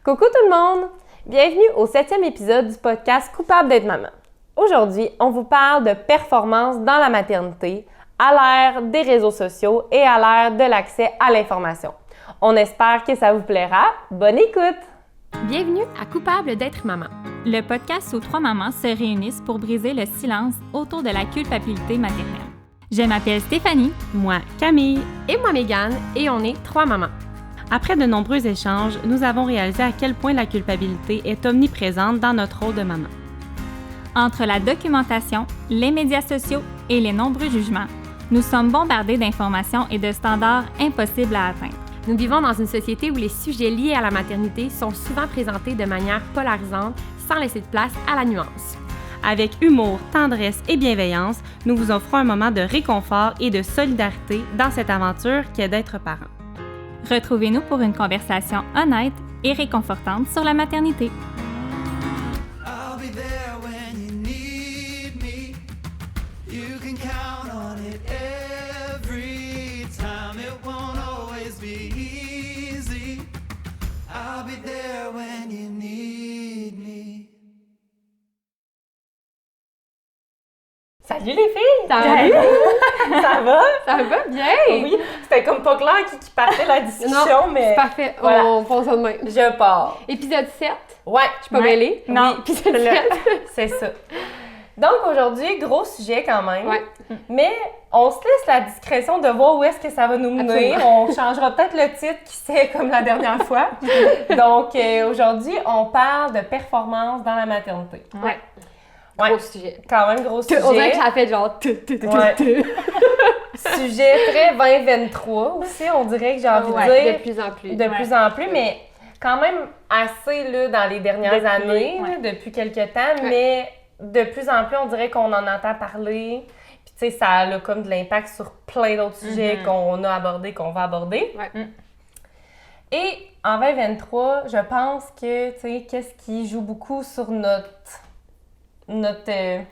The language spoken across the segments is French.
Coucou tout le monde! Bienvenue au 7e épisode du podcast Coupable d'être maman. Aujourd'hui, on vous parle de performance dans la maternité à l'ère des réseaux sociaux et à l'ère de l'accès à l'information. On espère que ça vous plaira. Bonne écoute! Bienvenue à Coupable d'être maman, le podcast où 3 mamans se réunissent pour briser le silence autour de la culpabilité maternelle. Je m'appelle Stéphanie. Moi, Camille. Et moi, Mégane, et on est 3 mamans. Après de nombreux échanges, nous avons réalisé à quel point la culpabilité est omniprésente dans notre rôle de maman. Entre la documentation, les médias sociaux et les nombreux jugements, nous sommes bombardés d'informations et de standards impossibles à atteindre. Nous vivons dans une société où les sujets liés à la maternité sont souvent présentés de manière polarisante, sans laisser de place à la nuance. Avec humour, tendresse et bienveillance, nous vous offrons un moment de réconfort et de solidarité dans cette aventure qu'est d'être parent. Retrouvez-nous pour une conversation honnête et réconfortante sur la maternité. I'll be there when you need me. You can count on it every time. It won't always be easy. I'll be there when you need me. Salut les filles! Salut! Ça va? Ça va bien? Oui, c'était comme pas clair qui partait la discussion, mais c'est parfait. voilà. On pense ça demain. Je pars. Épisode 7. Ouais. Je suis pas mêlée. Non, Oui, épisode 7. c'est ça. Donc aujourd'hui, gros sujet quand même. Ouais. Mais on se laisse la discrétion de voir où est-ce que ça va nous mener. Absolument. On changera peut-être le titre, qui sait, comme la dernière fois. Donc aujourd'hui, on parle de performance dans la maternité. Ouais. Ouais. Gros sujet. Quand même gros sujet. On dirait que ça a fait genre... Ouais. Sujet très 2023 aussi, on dirait que j'ai envie de dire. De plus en plus. De plus en plus, mais quand même assez là, dans les dernières années, ouais. là, depuis quelques temps, mais de plus en plus, on dirait qu'on en entend parler. Puis tu sais, ça a comme de l'impact sur plein d'autres sujets qu'on a abordés, qu'on va aborder. Ouais. Et en 2023, je pense que, tu sais, qu'est-ce qui joue beaucoup sur notre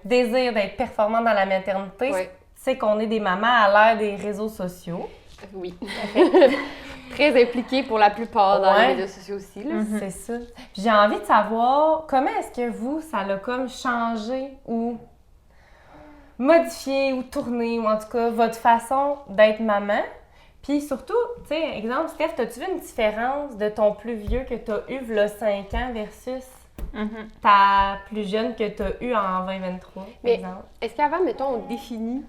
désir d'être performant dans la maternité, Ouais. c'est qu'on est des mamans à l'ère des réseaux sociaux. Oui. Très impliquée pour la plupart dans Ouais. les médias sociaux aussi. Là. C'est ça. Puis j'ai envie de savoir comment est-ce que vous, ça l'a comme changé ou modifié ou tourné, ou en tout cas votre façon d'être maman. Puis surtout, tu sais, exemple, Steph, as-tu vu une différence de ton plus vieux que tu as eu v'là 5 ans versus ta plus jeune que tu as eu en 2023, par Mais exemple? est-ce qu'avant, mettons, on définit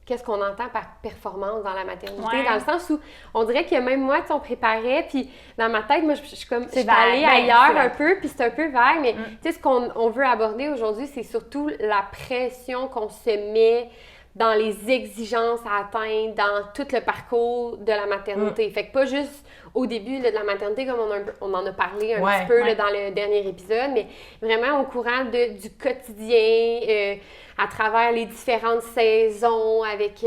qu'est-ce qu'on entend par performance dans la maternité? Ouais. Dans le sens où on dirait que même moi, tu sais, on préparait, puis dans ma tête, moi, je suis comme, je suis vague. allée Ben, ailleurs c'est un vague. peu, puis c'est un peu vague, mais tu sais, ce qu'on veut aborder aujourd'hui, c'est surtout la pression qu'on se met dans les exigences à atteindre dans tout le parcours de la maternité. Fait que pas juste au début là, de la maternité, comme on en a parlé un petit peu là, dans le dernier épisode, mais vraiment au courant du quotidien, à travers les différentes saisons, avec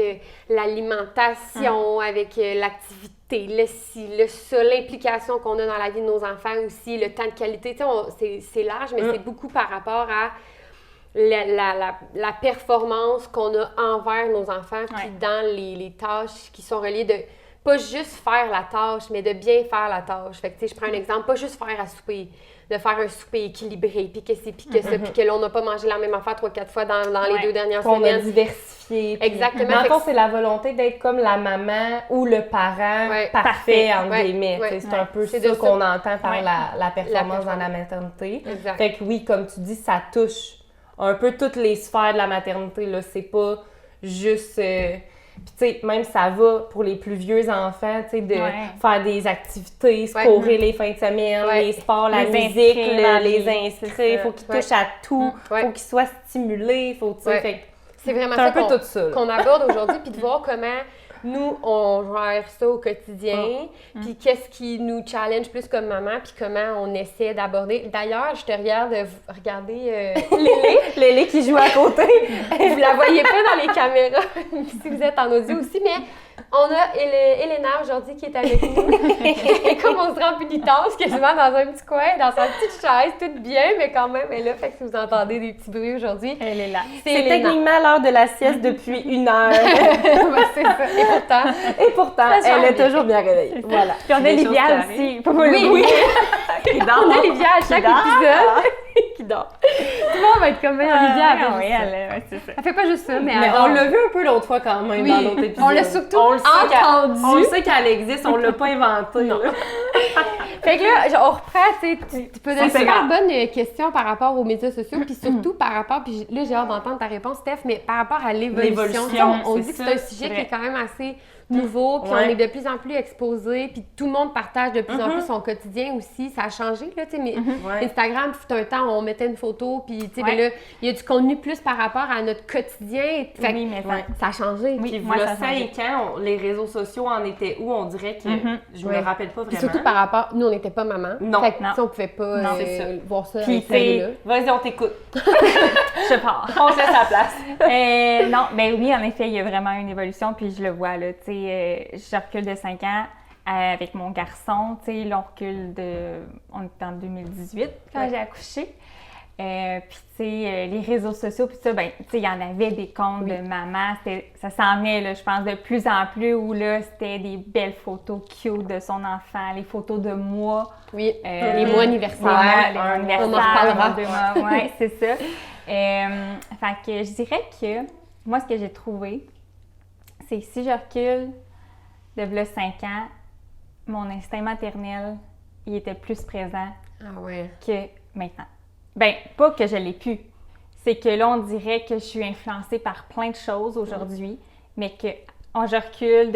l'alimentation, avec l'activité, le ci, le ça, l'implication qu'on a dans la vie de nos enfants aussi, le temps de qualité. Tu sais, c'est large, mais c'est beaucoup par rapport à la performance qu'on a envers nos enfants, puis dans les tâches qui sont reliées de pas juste faire la tâche, mais de bien faire la tâche. Fait que, tu sais, je prends un exemple, pas juste faire à souper, de faire un souper équilibré, puis que c'est, puis que ça, puis que là, on n'a pas mangé la même affaire 3-4 fois dans les 2 dernières Qu'on a semaines. diversifié. Puis, Exactement. dans le Fait fond, que c'est la volonté d'être comme la maman ou le parent parfait, entre guillemets. ouais. Tu sais, c'est un peu C'est ça de qu'on ça. entend par la performance dans la maternité. Exact. Fait que oui, comme tu dis, ça touche un peu toutes les sphères de la maternité, là. C'est pas juste... Puis tu sais, même ça va pour les plus vieux enfants, tu sais, de faire des activités, se courir les fins de semaine, les sports, la musique, les inscrire, il faut qu'ils touchent à tout, faut qu'ils soient stimulés, faut, tu sais, fait que c'est vraiment c'est un ça peu tout ça, là. qu'on aborde aujourd'hui, puis de voir comment nous, on gère ça au quotidien, puis qu'est-ce qui nous challenge plus comme maman, puis comment on essaie d'aborder. D'ailleurs, je te regarde regarder Lélé. Lélé qui joue à côté. Vous la voyez pas dans les caméras, si vous êtes en audio aussi, mais on a Elena aujourd'hui qui est avec nous. Et comme on se rend pénitence quasiment dans un petit coin, dans sa petite chaise, toute bien, mais quand même, elle est là. Fait que si vous entendez des petits bruits aujourd'hui, Elle est là. C'est techniquement l'heure de la sieste depuis 1 heure. Ouais, c'est ça. Et pourtant, Et pourtant, Ça se elle est bien. toujours bien réveillée. Voilà. Puis on a Des choses Livia qui aussi. oui. Qui dort. On a Olivia à chaque épisode qui dort. Tout le monde va être comme Olivia. Elle fait pas juste ça, mais on l'a vu un peu l'autre fois quand même dans l'autre épisode. On l'a surtout entendu. On le sait qu'elle existe, on l'a pas inventée. Fait que là, on reprend, tu peux donner une super bonne question par rapport aux médias sociaux, puis surtout par rapport, puis là, j'ai hâte d'entendre ta réponse, Steph, mais par rapport à l'évolution. On dit que c'est un sujet qui est quand même assez nouveau, puis on est de plus en plus exposé, puis tout le monde partage de plus en plus son quotidien aussi. Ça a changé, là, tu sais, mais Instagram, fut un temps, on mettait une photo, puis tu sais, ben là, il y a du contenu plus par rapport à notre quotidien. Fait ça a changé. Puis voilà, 5 ans, les réseaux sociaux en étaient où? On dirait que je me rappelle pas vraiment. Puis surtout par rapport, nous, on n'était pas maman. Non. Fait que, on pouvait pas voir ça. Puis vas-y, on t'écoute. Je pars. On se laisse la place. Non, ben oui, en effet, il y a vraiment une évolution, puis je le vois, là, tu sais, je recule de 5 ans avec mon garçon, tu sais, là, on est en 2018 quand j'ai accouché. Puis, tu sais, les réseaux sociaux, puis ça, ben, tu sais, il y en avait des comptes de maman, ça s'en venait, là, je pense, de plus en plus, où là, c'était des belles photos cute de son enfant, les photos de moi. Oui, les mois anniversaires. Les mois anniversaires. On en reparlera. Oui, c'est ça. Fait que je dirais que, moi, ce que j'ai trouvé, c'est que si je recule de là 5 ans, mon instinct maternel, il était plus présent que maintenant. Ben, pas que je l'ai pu. C'est que là, on dirait que je suis influencée par plein de choses aujourd'hui, mais que je recule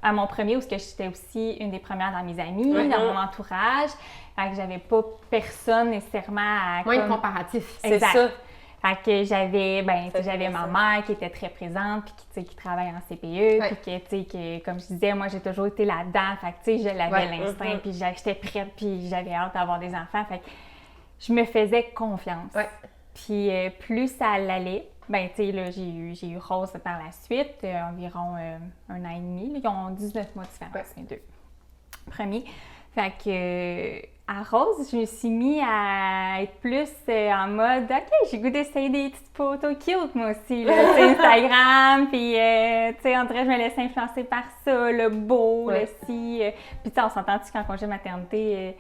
à mon premier, où j'étais aussi une des premières dans mes amis, dans mon entourage. Fait que j'avais pas personne nécessairement à... Moins de comparatif. C'est ça. Fait que j'avais ma mère qui était très présente, puis qui travaille en CPE, puis que, comme je disais, moi, j'ai toujours été là-dedans. Fait que, tu sais, je l'avais l'instinct, puis j'étais prête, puis j'avais hâte d'avoir des enfants. Fait que je me faisais confiance. Puis plus ça allait, ben tu sais, là, j'ai eu Rose par la suite, environ 1 an et demi. Là, ils ont 19 mois de différence, les deux premiers. Fait que à Rose, je me suis mis à être plus en mode « OK, j'ai goût d'essayer des petites photos cute, moi aussi, là, tu sais, Instagram, puis tu sais, on dirait je me laisse influencer par ça, le beau, le ci. Puis tu sais, on s'entend-tu qu'en congé maternité,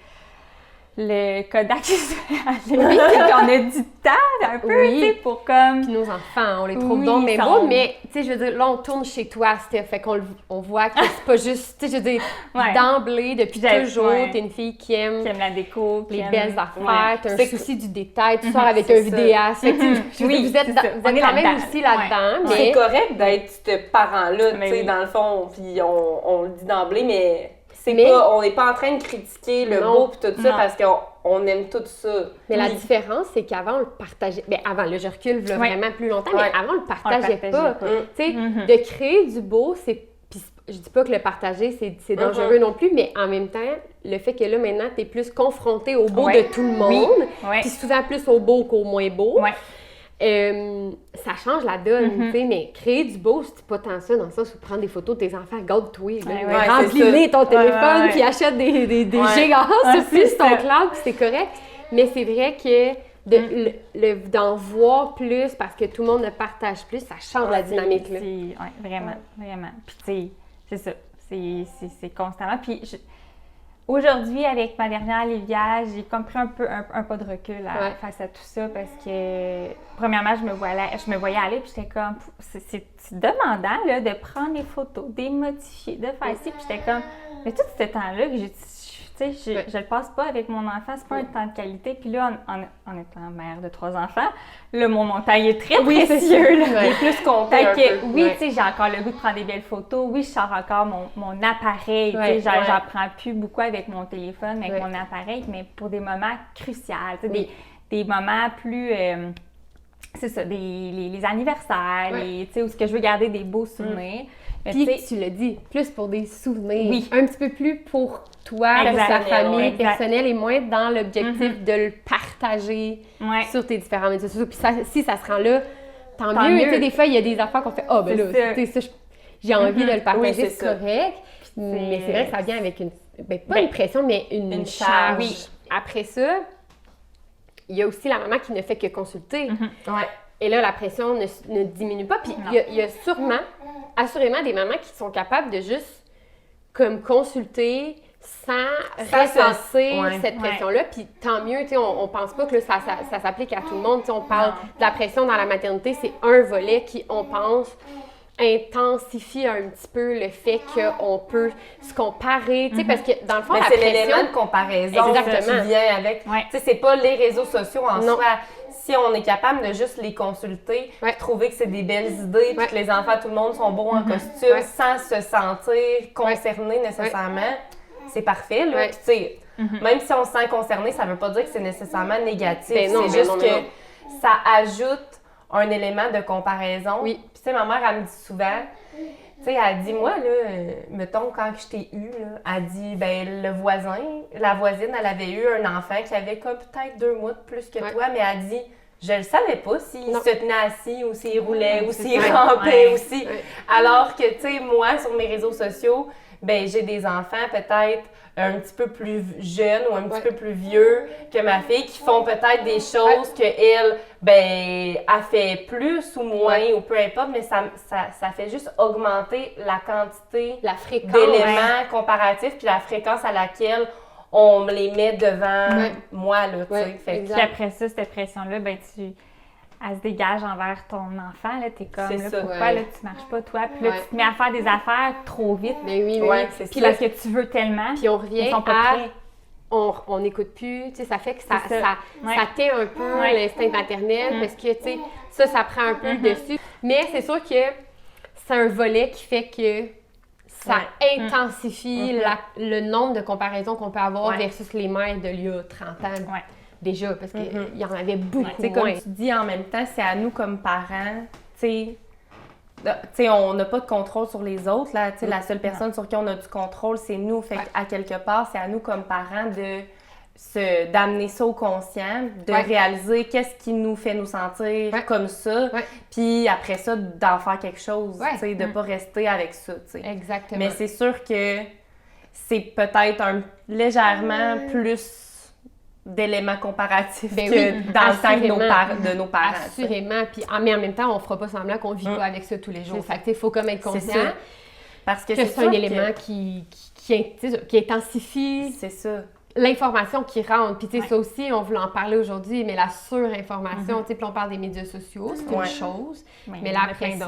le Kodak, c'est qu'on a du temps un peu, tu sais, pour comme... Puis nos enfants, on les trouve donc mais beaux, mais tu sais, je veux dire, là, on tourne chez toi, Steph, fait qu'on voit que c'est pas juste, tu sais, je veux dire, d'emblée, depuis toujours, t'es une fille qui aime la déco, les belles affaires, t'as un souci du détail, tu sors avec un vidéaste, fait que vous êtes quand même aussi là-dedans, mais... C'est correct d'être ce parent-là, tu sais, dans le fond, puis on le dit d'emblée, mais... on n'est pas en train de critiquer le beau et tout ça parce qu'on aime tout ça. Mais la différence, c'est qu'avant, on le partageait. Bien, avant, là, je recule vraiment plus longtemps, mais avant, on le partageait pas. Tu sais, de créer du beau, c'est. Puis je dis pas que le partager, c'est dangereux non plus, mais en même temps, le fait que là, maintenant, tu es plus confronté au beau de tout le monde, puis souvent plus au beau qu'au moins beau. Ça change la donne, tu sais, mais créer du beau, c'est pas tant ça dans le sens où prendre des photos de tes enfants, garde-toi, remplis-les ton téléphone, puis achète des gigas sur plus ton cloud, puis c'est correct. Mais c'est vrai que d'en voir plus parce que tout le monde ne partage plus, ça change la dynamique. Oui, vraiment, vraiment. Puis tu sais, c'est ça, c'est constamment. Puis aujourd'hui, avec ma dernière Olivia, j'ai comme pris un pas de recul face à tout ça parce que, premièrement, je me voyais aller puis j'étais comme, c'est demandant là, de prendre des photos, de les modifier, de faire ci, puis j'étais comme, mais tout ce temps-là, je le passe pas avec mon enfant, c'est pas un temps de qualité. Puis là, en étant mère de 3 enfants, là, mon temps est très précieux. Là. Il est plus compté un peu. Oui, tu sais, j'ai encore le goût de prendre des belles photos. Oui, je sors encore mon appareil. Tu sais, j'en prends plus beaucoup avec mon téléphone, avec mon appareil, mais pour des moments cruciaux, tu sais, des moments plus... c'est ça, les anniversaires, tu sais, où ce que je veux garder des beaux souvenirs. Puis tu l'as dit, plus pour des souvenirs, un petit peu plus pour toi, pour ta famille personnelle et moins dans l'objectif de le partager sur tes différents médias sociaux. Puis si ça se rend là, tant mieux. Tu sais, des fois, il y a des affaires qu'on fait « Ah, ben là, j'ai envie de le partager, c'est correct. » Mais c'est vrai que ça vient avec une pression, mais une charge. Après ça, il y a aussi la maman qui ne fait que consulter. Et là, la pression ne diminue pas. Puis il y a assurément des mamans qui sont capables de juste comme consulter, sans ressentir ouais. cette pression-là. Puis tant mieux, tu sais, on pense pas que là, ça s'applique à tout le monde. Tu sais, on parle de la pression dans la maternité, c'est un volet qui, on pense, intensifie un petit peu le fait qu'on peut se comparer, tu sais, parce que dans le fond, mais la c'est pression... l'élément de comparaison Exactement. qui vient avec. Ouais. Tu sais, c'est pas les réseaux sociaux en Non. soi. Si on est capable de juste les consulter, Ouais. trouver que c'est des belles idées, puis que les enfants, tout le monde sont beaux en costume, Ouais. sans se sentir concerné nécessairement, c'est parfait, là. Ouais. Puis, tu sais, même si on se sent concerné, ça veut pas dire que c'est nécessairement négatif. Ben non, c'est ben juste non, que non. ça ajoute un élément de comparaison. Oui. Puis, tu sais, ma mère, elle me dit souvent, tu sais, elle dit, moi, là, mettons, quand je t'ai eu, là, elle dit, ben, la voisine, elle avait eu un enfant qui avait comme peut-être 2 mois de plus que Ouais. toi, mais elle dit, je le savais pas s'il Non. se tenait assis ou s'il roulait ou c'est s'il ça. rampait Ouais. ou si. Ouais. Alors que, tu sais, moi, sur mes réseaux sociaux, ben, j'ai des enfants peut-être un petit peu plus jeunes ou un petit peu plus vieux que ma fille qui font peut-être des choses que elle, ben, a fait plus ou moins ou peu importe, mais ça fait juste augmenter la quantité La fréquence. d'éléments comparatifs puis la fréquence à laquelle on me les met devant moi, là, tu sais. Ouais, Fait que- exact. Puis après ça, cette pression-là, ben elle se dégage envers ton enfant, là, t'es comme, C'est là, ça. pourquoi, là, tu marches pas, toi? Puis là, Ouais. tu te mets à faire des affaires trop vite. Mais oui, Ouais, oui. c'est Puis ça. parce que tu veux tellement, Puis on ils revient sont pas à... prêts. On n'écoute plus, tu sais, ça fait que ça C'est ça. Ouais. ça tait un peu Ouais. l'instinct maternel parce que, tu sais, ça prend un peu le dessus. Mais c'est sûr que c'est un volet qui fait que ça intensifie le nombre de comparaisons qu'on peut avoir versus les mères de l'il y a 30 ans. Ouais. Déjà, parce qu'il y en avait beaucoup Tu sais, moins. comme tu dis, en même temps, c'est à nous comme parents, tu sais, on n'a pas de contrôle sur les autres, là, tu sais, la seule personne sur qui on a du contrôle, c'est nous. Fait à quelque part, c'est à nous comme parents d'amener ça au conscient, de réaliser qu'est-ce qui nous fait nous sentir comme ça, puis après ça, d'en faire quelque chose, tu sais, de pas rester avec ça, tu sais. Exactement. Mais c'est sûr que c'est peut-être légèrement plus d'éléments comparatifs Ben que oui, dans le temps assurément. de nos parents. tu sais. Assurément. Puis, mais en même temps, on fera pas semblant qu'on vit pas avec ça tous les jours. Fait que, tu sais, il faut comme être C'est conscient ça. Parce que que c'est un sûr élément qui intensifie C'est ça. l'information qui rentre. Puis, tu sais, ça aussi, on voulait en parler aujourd'hui, mais la surinformation, tu sais, puis on parle des médias sociaux, c'est une chose. Mais là, après ça,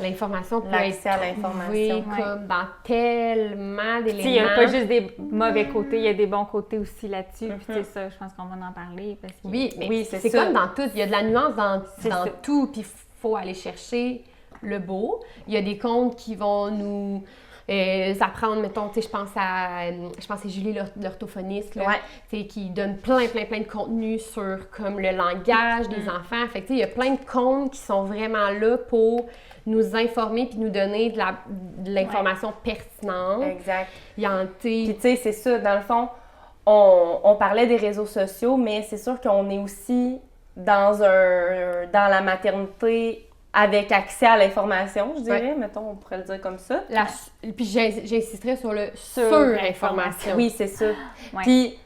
l'information peut L'accès être à l'information. trouvée comme dans tellement d'éléments. Il n'y a pas juste des mauvais côtés, il y a des bons côtés aussi là-dessus. Puis c'est ça, je pense qu'on va en parler. Parce que... Oui, mais Oui, c'est c'est ça. comme dans tout. Il y a de la nuance dans ça. tout, puis il faut aller chercher le beau. Il y a des comptes qui vont nous apprendre, mettons, tu sais, je pense à Julie, l'orthophoniste, là, tu sais, qui donne plein de contenu sur comme le langage des enfants. Fait que, tu sais, il y a plein de comptes qui sont vraiment là pour nous informer puis nous donner de l'information pertinente. Exact. Il y en, Puis tu sais, c'est ça, dans le fond, on parlait des réseaux sociaux, mais c'est sûr qu'on est aussi dans la maternité avec accès à l'information, je dirais, mettons, on pourrait le dire comme ça. Puis j'insisterais sur le sur-information. Oui, c'est ça. Ouais. Puis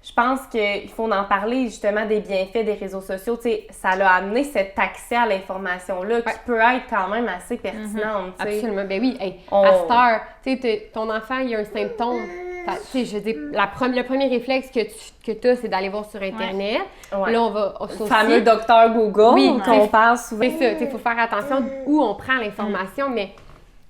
je pense qu'il faut en parler justement des bienfaits des réseaux sociaux. Tu sais, ça l'a amené cet accès à l'information-là qui peut être quand même assez pertinente. tu sais. Absolument. Ben oui, hey, On- à cette heure, tu sais, ton enfant, il y a un symptôme. Tu sais, je veux dire, le premier réflexe que tu as, c'est d'aller voir sur Internet. Ouais. Là, on va... Le fameux docteur Google Oui, qu'on parle souvent. C'est ça, il faut faire attention où on prend l'information,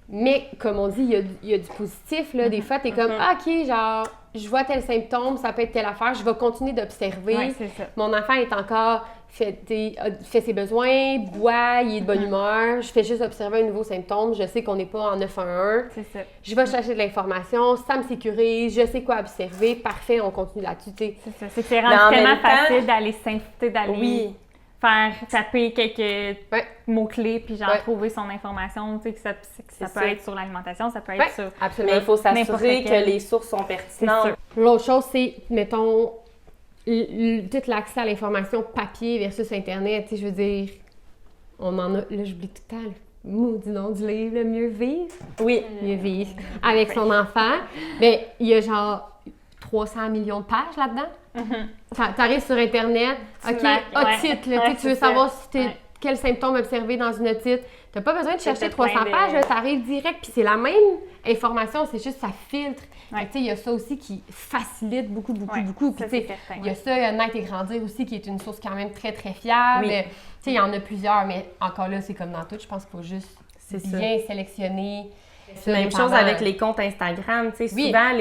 mais comme on dit, il y a du positif, là. Des fois, tu es comme, OK, genre, je vois tel symptôme, ça peut être telle affaire, je vais continuer d'observer. Ouais, c'est ça. Mon enfant est encore, fait ses besoins, boit, il est de bonne humeur, je fais juste observer un nouveau symptôme, je sais qu'on n'est pas en 911. C'est ça. Je vais chercher de l'information, ça me sécurise, je sais quoi observer, parfait, on continue là-dessus, tu sais. C'est ça. C'est que c'est Mais en rendu tellement même temps- facile d'aller s'inviter, d'aller Oui. faire taper quelques Ouais. mots-clés puis genre Ouais. trouver son information. Tu sais, que ça peut ça. être sur l'alimentation, ça peut être Ouais, sur... absolument. Mais il faut N'importe s'assurer que quel. les sources sont C'est pertinentes. sûr. L'autre chose, c'est, mettons, tout l'accès à l'information papier versus Internet. Tu sais, je veux dire, on en a, là, j'oublie tout le temps, le maudit nom du livre, le Mieux vivre. Oui. Mieux vivre avec son enfant. Mais il y a genre 300 millions de pages là-dedans. T'arrives sur Internet, OK, marques, ouais. titre, là, Ouais, tu veux c'est ça. savoir si quels symptômes observés dans une otite. T'as pas besoin de chercher 300 pages, là, t'arrives direct, puis c'est la même information, c'est juste ça filtre. Tu sais, il y a ça aussi qui facilite beaucoup. Puis tu sais, il y a ça, Naître et grandir aussi, qui est une source quand même très, très fiable. Tu sais, il y en a plusieurs, mais encore là, c'est comme dans tout, je pense qu'il faut juste bien sélectionner. Même chose avec les comptes Instagram, tu sais, souvent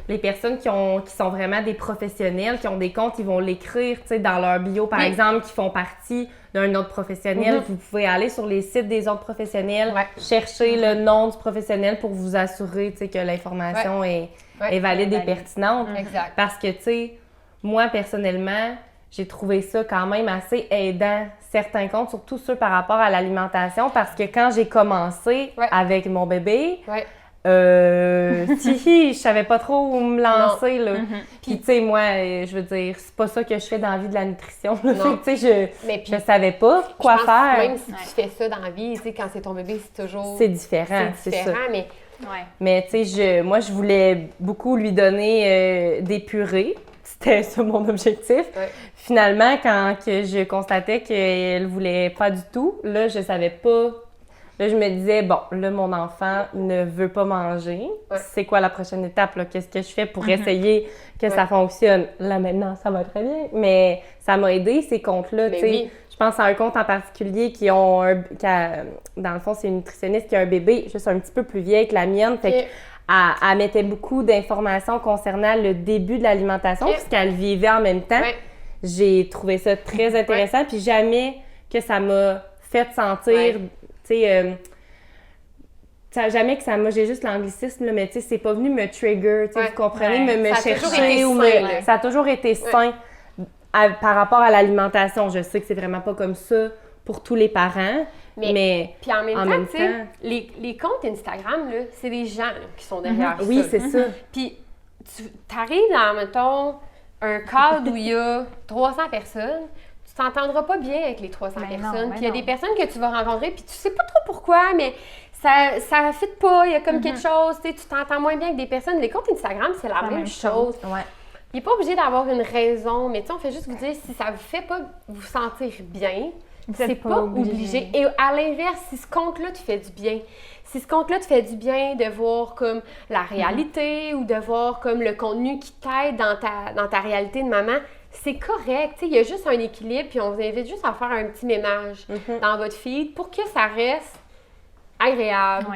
les personnes qui sont vraiment des professionnels, qui ont des comptes, ils vont l'écrire, tu sais, dans leur bio, par exemple, qui font partie d'un autre professionnel. Vous pouvez aller sur les sites des autres professionnels, chercher le nom du professionnel pour vous assurer, tu sais, que l'information est valide et pertinente. Exact. Parce que, tu sais, moi, personnellement, j'ai trouvé ça quand même assez aidant, certains comptes, surtout ceux par rapport à l'alimentation, parce que quand j'ai commencé avec mon bébé, je savais pas trop où me lancer, là. Puis, tu sais, moi, je veux dire, c'est pas ça que je fais dans la vie de la nutrition, là. Tu sais, je savais pas quoi faire. Même si tu fais ça dans la vie, tu sais, quand c'est ton bébé, c'est toujours... C'est différent, c'est ça. Mais... Mais, tu sais, moi, je voulais beaucoup lui donner des purées. C'était ça mon objectif. Finalement, quand que je constatais qu'elle voulait pas du tout, là, je savais pas... Là, je me disais, bon, là, mon enfant ne veut pas manger. C'est quoi la prochaine étape, là? Qu'est-ce que je fais pour essayer que ça fonctionne? Là, maintenant, ça va très bien. Mais ça m'a aidé, ces comptes-là, tu sais. Je pense à un compte en particulier dans le fond, c'est une nutritionniste qui a un bébé juste un petit peu plus vieille que la mienne. Fait qu'elle mettait beaucoup d'informations concernant le début de l'alimentation puisqu'elle vivait en même temps. J'ai trouvé ça très intéressant. Puis jamais que ça m'a fait sentir... Tu sais, jamais que ça m'a... J'ai juste l'anglicisme, là, mais tu sais, c'est pas venu me trigger, tu sais, vous comprenez, me chercher ou me... Ça a toujours été sain par rapport à l'alimentation. Je sais que c'est vraiment pas comme ça pour tous les parents, mais puis en même temps, tu sais, les comptes Instagram, là, c'est des gens là, qui sont derrière ça. Oui, c'est ça. Puis t'arrives dans, mettons, un cadre où il y a 300 personnes, tu t'entendras pas bien avec les 300 personnes. Puis il y a des personnes que tu vas rencontrer, puis tu sais pas trop pourquoi, mais ça fit pas, il y a comme quelque chose, tu sais, tu t'entends moins bien avec des personnes. Les comptes Instagram, c'est la même chose. Il n'est pas obligé d'avoir une raison, mais tu sais, on fait juste vous dire, si ça vous fait pas vous sentir bien, c'est pas obligé. Et à l'inverse, si ce compte-là te fait du bien, si ce compte-là te fait du bien de voir comme la réalité ou de voir comme le contenu qui t'aide dans ta réalité de maman, c'est correct. Il y a juste un équilibre, puis on vous invite juste à faire un petit ménage dans votre feed pour que ça reste agréable.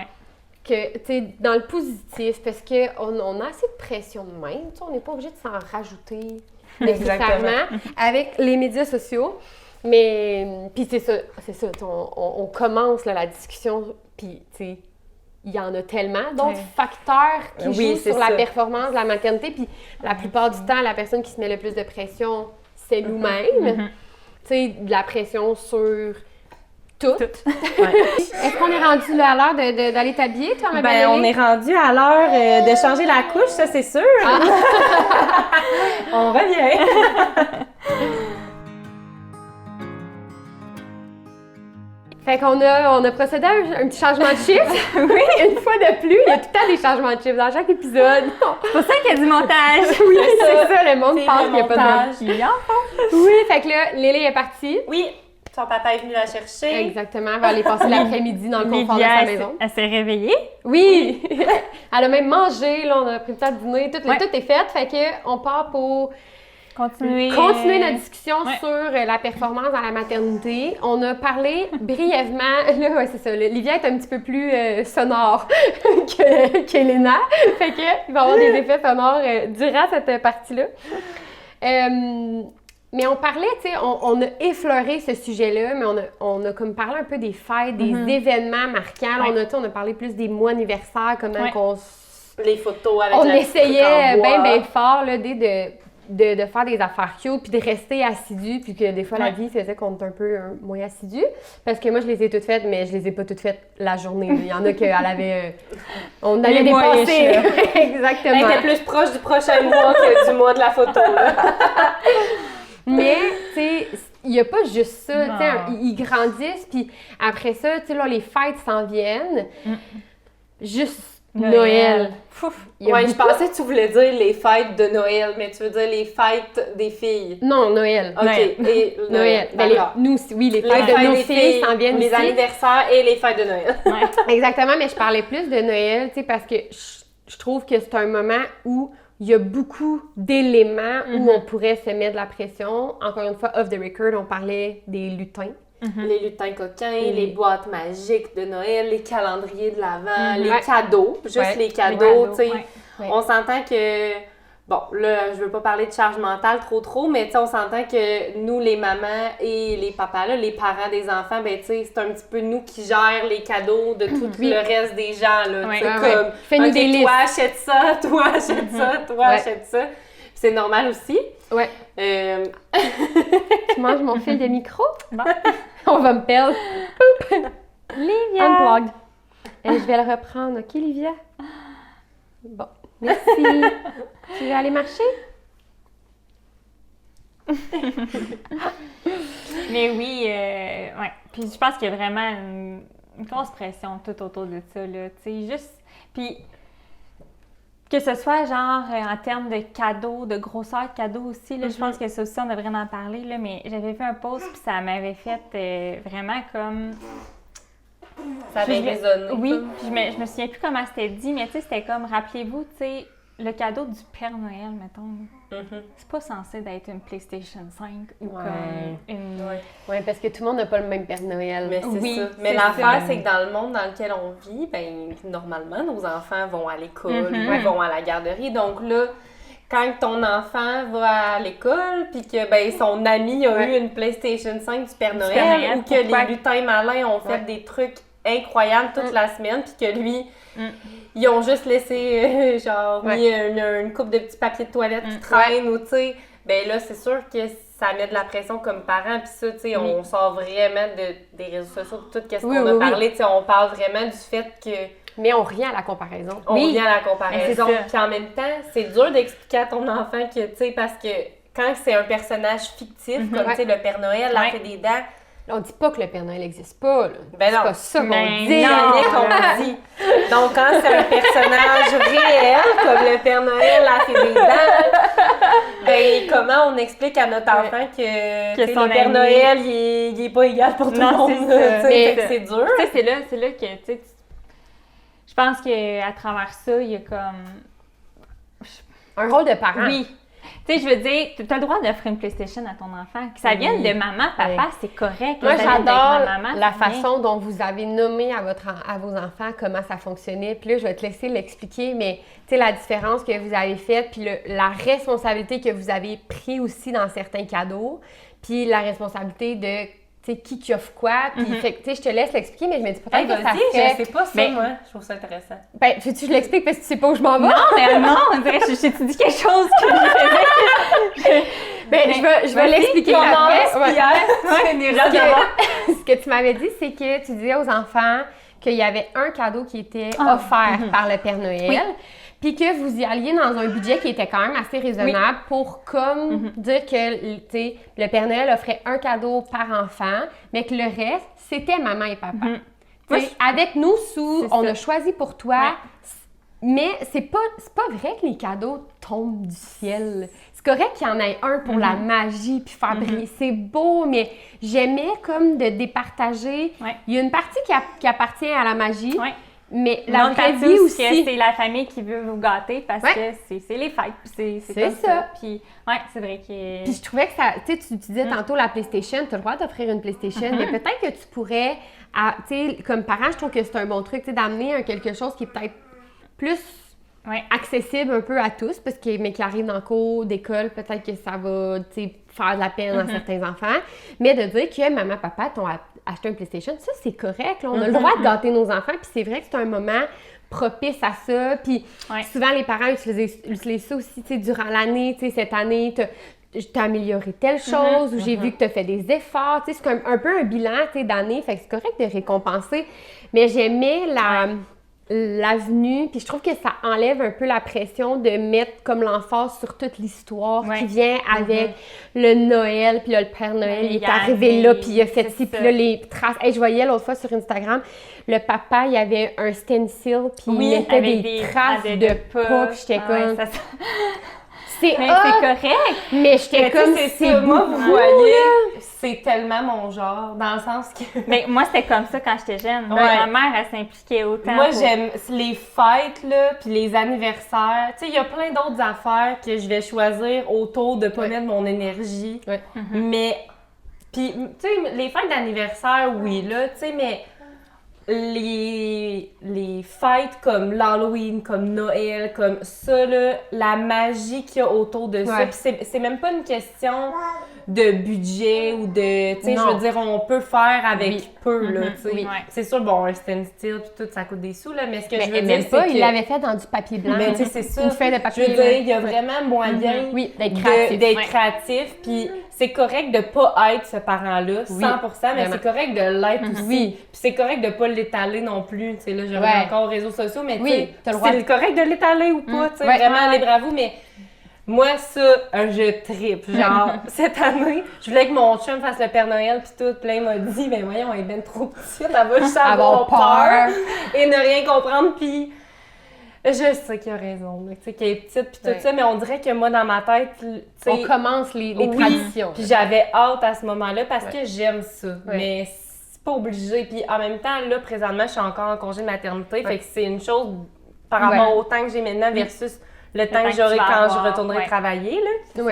Que, tu sais, dans le positif, parce qu'on a assez de pression de même. On n'est pas obligé de s'en rajouter nécessairement avec les médias sociaux. Mais, puis c'est ça, on commence là, la discussion, puis tu sais, il y en a tellement d'autres facteurs qui jouent sur la performance de la maternité, puis la plupart du temps, la personne qui se met le plus de pression, c'est nous-mêmes. Tu sais, de la pression sur tout. Est-ce qu'on est rendu là, à l'heure d'aller t'habiller, toi, ma belle? On est rendu à l'heure de changer la couche, ça c'est sûr. On revient. Fait qu'on a procédé à un petit changement de chiffre. Une fois de plus, il y a tout le temps des changements de chiffre dans chaque épisode. C'est pour ça qu'il y a du montage. Oui, c'est ça, le monde pense qu'il n'y a pas de montage. Oui, fait que là, Lily est partie. Oui, son papa est venu la chercher. Exactement, elle va aller passer l'après-midi dans le confort de sa maison. Elle s'est réveillée. Oui! Elle a même mangé, là, on a pris le temps de dîner, tout est fait. Fait qu'on part pour... Continuer notre discussion sur la performance dans la maternité. On a parlé brièvement, là, c'est ça, Livia est un petit peu plus sonore qu'Elena, fait qu'il va y avoir des effets sonores durant cette partie-là. Mais on parlait, tu sais, on a effleuré ce sujet-là, mais on a comme parlé un peu des fêtes, des événements marquants. Là, on a parlé plus des mois anniversaires, comment qu'on... Les photos avec on essayait bien fort, là, de faire des affaires cute, puis de rester assidu, puis que des fois la vie faisait qu'on est un peu moins assidu. Parce que moi, je les ai toutes faites, mais je les ai pas toutes faites la journée. Il y en a qu'elle avait... on allait dépasser. Exactement. Elle était plus proche du prochain mois que du mois de la photo. Là. Mais, tu sais, il n'y a pas juste ça. Tu sais, ils grandissent, puis après ça, tu sais, là, les fêtes s'en viennent. Juste Noël. Ouais, je pensais que tu voulais dire les fêtes de Noël, mais tu veux dire les fêtes des filles. Non, Noël. OK. Noël. Et Noël. Ben, d'accord. nous, oui, les Les fêtes de fêtes nos des filles s'en viennent les aussi. anniversaires et les fêtes de Noël. Exactement, mais je parlais plus de Noël, tu sais, parce que je trouve que c'est un moment où il y a beaucoup d'éléments où on pourrait se mettre de la pression. Encore une fois, off the record, on parlait des lutins. Les lutins coquins, les boîtes magiques de Noël, les calendriers de l'Avent, les Ouais. cadeaux, juste Ouais, les cadeaux, tu sais. Ouais. On s'entend que, bon, là, je veux pas parler de charge mentale trop, mais tu sais, on s'entend que nous, les mamans et les papas, là, les parents des enfants, ben tu sais, c'est un petit peu nous qui gèrent les cadeaux de tout Oui. le reste des gens, là, tu sais, Ouais. comme, Fais-nous OK, des listes. toi, achète ça, toi, achète ça, toi, Ouais. achète ça. Puis c'est normal aussi. Ouais. Euh, Tu manges mon fil de micro? Bon. On va me perdre. Livia! Unplugged. Et je vais le reprendre, OK, Livia? Bon, merci. Tu veux aller marcher? Mais oui, ouais. Puis je pense qu'il y a vraiment une grosse pression tout autour de ça, là. Tu sais, juste. Puis que ce soit genre en termes de cadeaux, de grosseur de cadeaux aussi, là, je pense que ça aussi, on devrait en parler, là. Mais j'avais fait un post, puis ça m'avait fait vraiment comme. ça avait résonné. Oui, puis je me souviens plus comment c'était dit, mais tu sais, c'était comme, rappelez-vous, tu sais, le cadeau du Père Noël, mettons. C'est pas censé d'être une PlayStation 5 ou Ouais. comme une. Oui, parce que tout le monde n'a pas le même Père Noël. Mais c'est Oui, ça. Mais c'est l'affaire, ça. c'est que dans le monde dans lequel on vit, ben normalement, nos enfants vont à l'école, Mhm. ils vont à la garderie. Donc là, quand ton enfant va à l'école, puis que ben son ami a eu une PlayStation 5 du Père Noël, Noël, ou que pourquoi? les lutins malins ont fait Ouais. des trucs incroyables toute la semaine, puis que lui, ils ont juste laissé, genre, mis une coupe de petits papiers de toilette qui traînent, ou tu sais, ben là, c'est sûr que ça met de la pression comme parent, puis ça, tu sais, on sort vraiment des réseaux sociaux, de tout ce Oui, qu'on a oui, parlé, tu sais, on parle vraiment du fait que Mais on revient à la comparaison. on Oui. revient à la comparaison, Mais c'est ça. puis en même temps, c'est dur d'expliquer à ton enfant que, tu sais, parce que quand c'est un personnage fictif, comme, tu sais, le Père Noël, la Ouais. Fée des Dents, On dit pas que le Père Noël n'existe pas, là. ben C'est non. pas ça qu'on Ben dit. non. jamais qu'on dit. Donc, quand c'est un personnage réel, comme le Père Noël, la Fée des Dents, ben comment on explique à notre enfant que, tu sais, son le Père ami- Noël, il est pas égal pour tout Non, le monde, c'est ça. tu sais, Mais- fait que c'est dur. Tu sais, c'est là que, tu sais, je pense qu'à travers ça, il y a comme. Un rôle de parent. Oui. Tu sais, je veux dire, tu as le droit d'offrir une PlayStation à ton enfant. Que ça vienne de maman, papa, c'est correct. Moi, Que ça vienne j'adore d'être maman, la c'est bien. façon dont vous avez nommé à vos enfants comment ça fonctionnait. Puis là, je vais te laisser l'expliquer, mais tu sais, la différence que vous avez faite, puis la responsabilité que vous avez pris aussi dans certains cadeaux, puis la responsabilité de, tu sais, qui offre quoi. Puis, fait que, tu sais, je te laisse l'expliquer, mais je me dis peut-être Hey, que ça vas-y, fait... je sais pas ça, Mais- moi. Je trouve ça intéressant. Ben, veux-tu que je l'explique parce que tu sais pas où je m'en vais? Non, mais non, on dirait que je t'ai dit quelque chose que je faisais. Ben, je vais l'expliquer après. Ouais. Ce que tu m'avais dit, c'est que tu disais aux enfants qu'il y avait un cadeau qui était offert par le Père Noël, puis que vous y alliez dans un budget qui était quand même assez raisonnable pour comme dire que, tu sais, le Père Noël offrait un cadeau par enfant, mais que le reste, c'était maman et papa. Tu sais, avec nous, C'est on ça. a choisi pour toi, mais c'est pas vrai que les cadeaux tombent du ciel. C'est correct qu'il y en ait un pour la magie puis faire briller. C'est beau, mais j'aimais comme de départager. Ouais. Il y a une partie qui appartient à la magie, Ouais. mais la L'autre vraie partie vie que aussi. c'est la famille qui veut vous gâter parce Ouais. que c'est les fêtes. Puis c'est C'est comme ça. ça. Puis, ouais, c'est vrai que. Puis je trouvais que ça, tu sais, tu disais tantôt la PlayStation, tu as le droit d'offrir une PlayStation, mais peut-être que tu pourrais, tu sais, comme parent, je trouve que c'est un bon truc, tu sais, d'amener quelque chose qui est peut-être plus Ouais. accessible un peu à tous, parce que, mais qui arrive dans le cours d'école, peut-être que ça va, tu sais, faire de la peine à certains enfants, mais de dire que maman, papa t'ont acheté un PlayStation, ça, c'est correct, là, on a le droit de gâter nos enfants, puis c'est vrai que c'est un moment propice à ça, puis Ouais. souvent, les parents utilisent ça aussi, tu sais, durant l'année, tu sais, cette année, t'as amélioré telle chose, ou j'ai vu que t'as fait des efforts, tu sais, c'est comme un peu un bilan, tu sais, d'année, fait que c'est correct de récompenser, mais j'aimais l'avenue, puis je trouve que ça enlève un peu la pression de mettre comme l'emphase sur toute l'histoire qui vient avec le Noël, puis là, le Père Noël, il est arrivé là, puis il a fait ci, puis là, les traces. Hey, je voyais l'autre fois sur Instagram, le papa, il avait un stencil, puis il mettait des traces de pas, puis j'étais comme... C'est correct. Mais j'étais comme, c'est moi, vous voyez, c'est tellement mon genre, dans le sens que... Mais moi, c'était comme ça quand j'étais jeune. Ma mère, elle s'impliquait autant. Moi, j'aime les fêtes, là, puis les anniversaires. Tu sais, il y a plein d'autres affaires que je vais choisir autour de pas mettre mon énergie. Mais, puis, tu sais, les fêtes d'anniversaire, oui, là, tu sais, mais... Les fêtes comme l'Halloween, comme Noël, comme ça, là, la magie qu'il y a autour de ça. Puis c'est même pas une question de budget ou de... Tu sais, je veux dire, on peut faire avec peu, là, tu sais. C'est sûr, bon, un stencil puis tout, ça coûte des sous, là, mais ce que je veux dire, c'est que... il l'avait fait dans du papier blanc. Mais tu sais, c'est ça. Une feuille de papier. Je veux dire, il y a vraiment moyen d'être créatif, puis c'est correct de pas être ce parent-là, 100%, mais c'est correct de l'être aussi. Puis c'est correct de pas l'étaler non plus. Tu sais, là, je reviens encore aux réseaux sociaux, mais tu sais, c'est correct de l'étaler ou pas, tu sais, vraiment, libre à vous, mais moi, ça, je trippe. Genre, cette année, je voulais que mon chum fasse le Père Noël pis tout, puis là, il m'a dit, ben voyons, elle est ben trop petite, elle va juste avoir peur et ne rien comprendre, puis je sais qu'il a raison, tu sais, qu'elle est petite pis tout ça, mais on dirait que moi, dans ma tête, tu sais... On commence les traditions. Puis j'avais hâte à ce moment-là parce que j'aime ça, mais c'est pas obligé. Puis en même temps, là, présentement, je suis encore en congé de maternité, fait que c'est une chose par rapport au temps que j'ai maintenant versus le temps que j'aurai quand je retournerai travailler, là.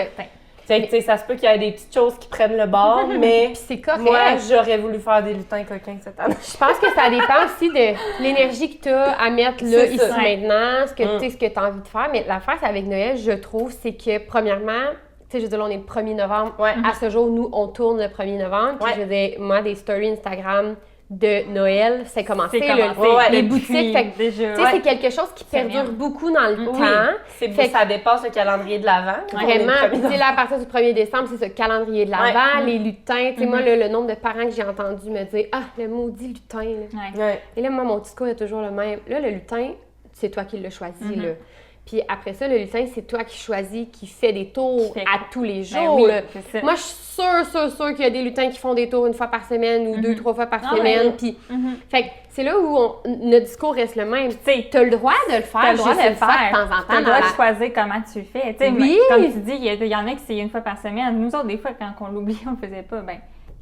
Fait que, tu sais, ça se peut qu'il y ait des petites choses qui prennent le bord, mais c'est correct. Moi, j'aurais voulu faire des lutins coquins cette année. Je pense que ça dépend aussi de l'énergie que tu as à mettre là, ici, maintenant, ce que tu as envie de faire. Mais l'affaire, c'est avec Noël, je trouve, c'est que, premièrement, tu sais, je veux dire, là, on est le 1er novembre. À ce jour, nous, on tourne le 1er novembre. Puis, je veux dire, moi, des stories Instagram de Noël, c'est commencé. Les boutiques, fait que, tu sais, c'est quelque chose qui perdure beaucoup dans le temps. Ça dépasse le calendrier de l'Avent. Vraiment. Puis, tu sais, là, à partir du 1er décembre, c'est ce calendrier de l'Avent, les lutins. Tu sais, moi, le nombre de parents que j'ai entendu me dire « Ah, le maudit lutin, là. Et là, moi, mon discours est toujours le même. Là, le lutin, c'est toi qui l'as choisi, là. Puis après ça, le lutin, c'est toi qui choisis, qui fait des tours à tous les jours. Moi, je suis sûre qu'il y a des lutins qui font des tours une fois par semaine ou 2-3 fois par semaine. Puis, fait que c'est là où notre discours reste le même. Tu as le droit de le faire, tu as le droit de le faire de temps en temps. Tu as le droit de choisir comment tu le fais. Comme tu dis, il y en a qui c'est une fois par semaine. Nous autres, des fois, quand on l'oublie, on le faisait pas.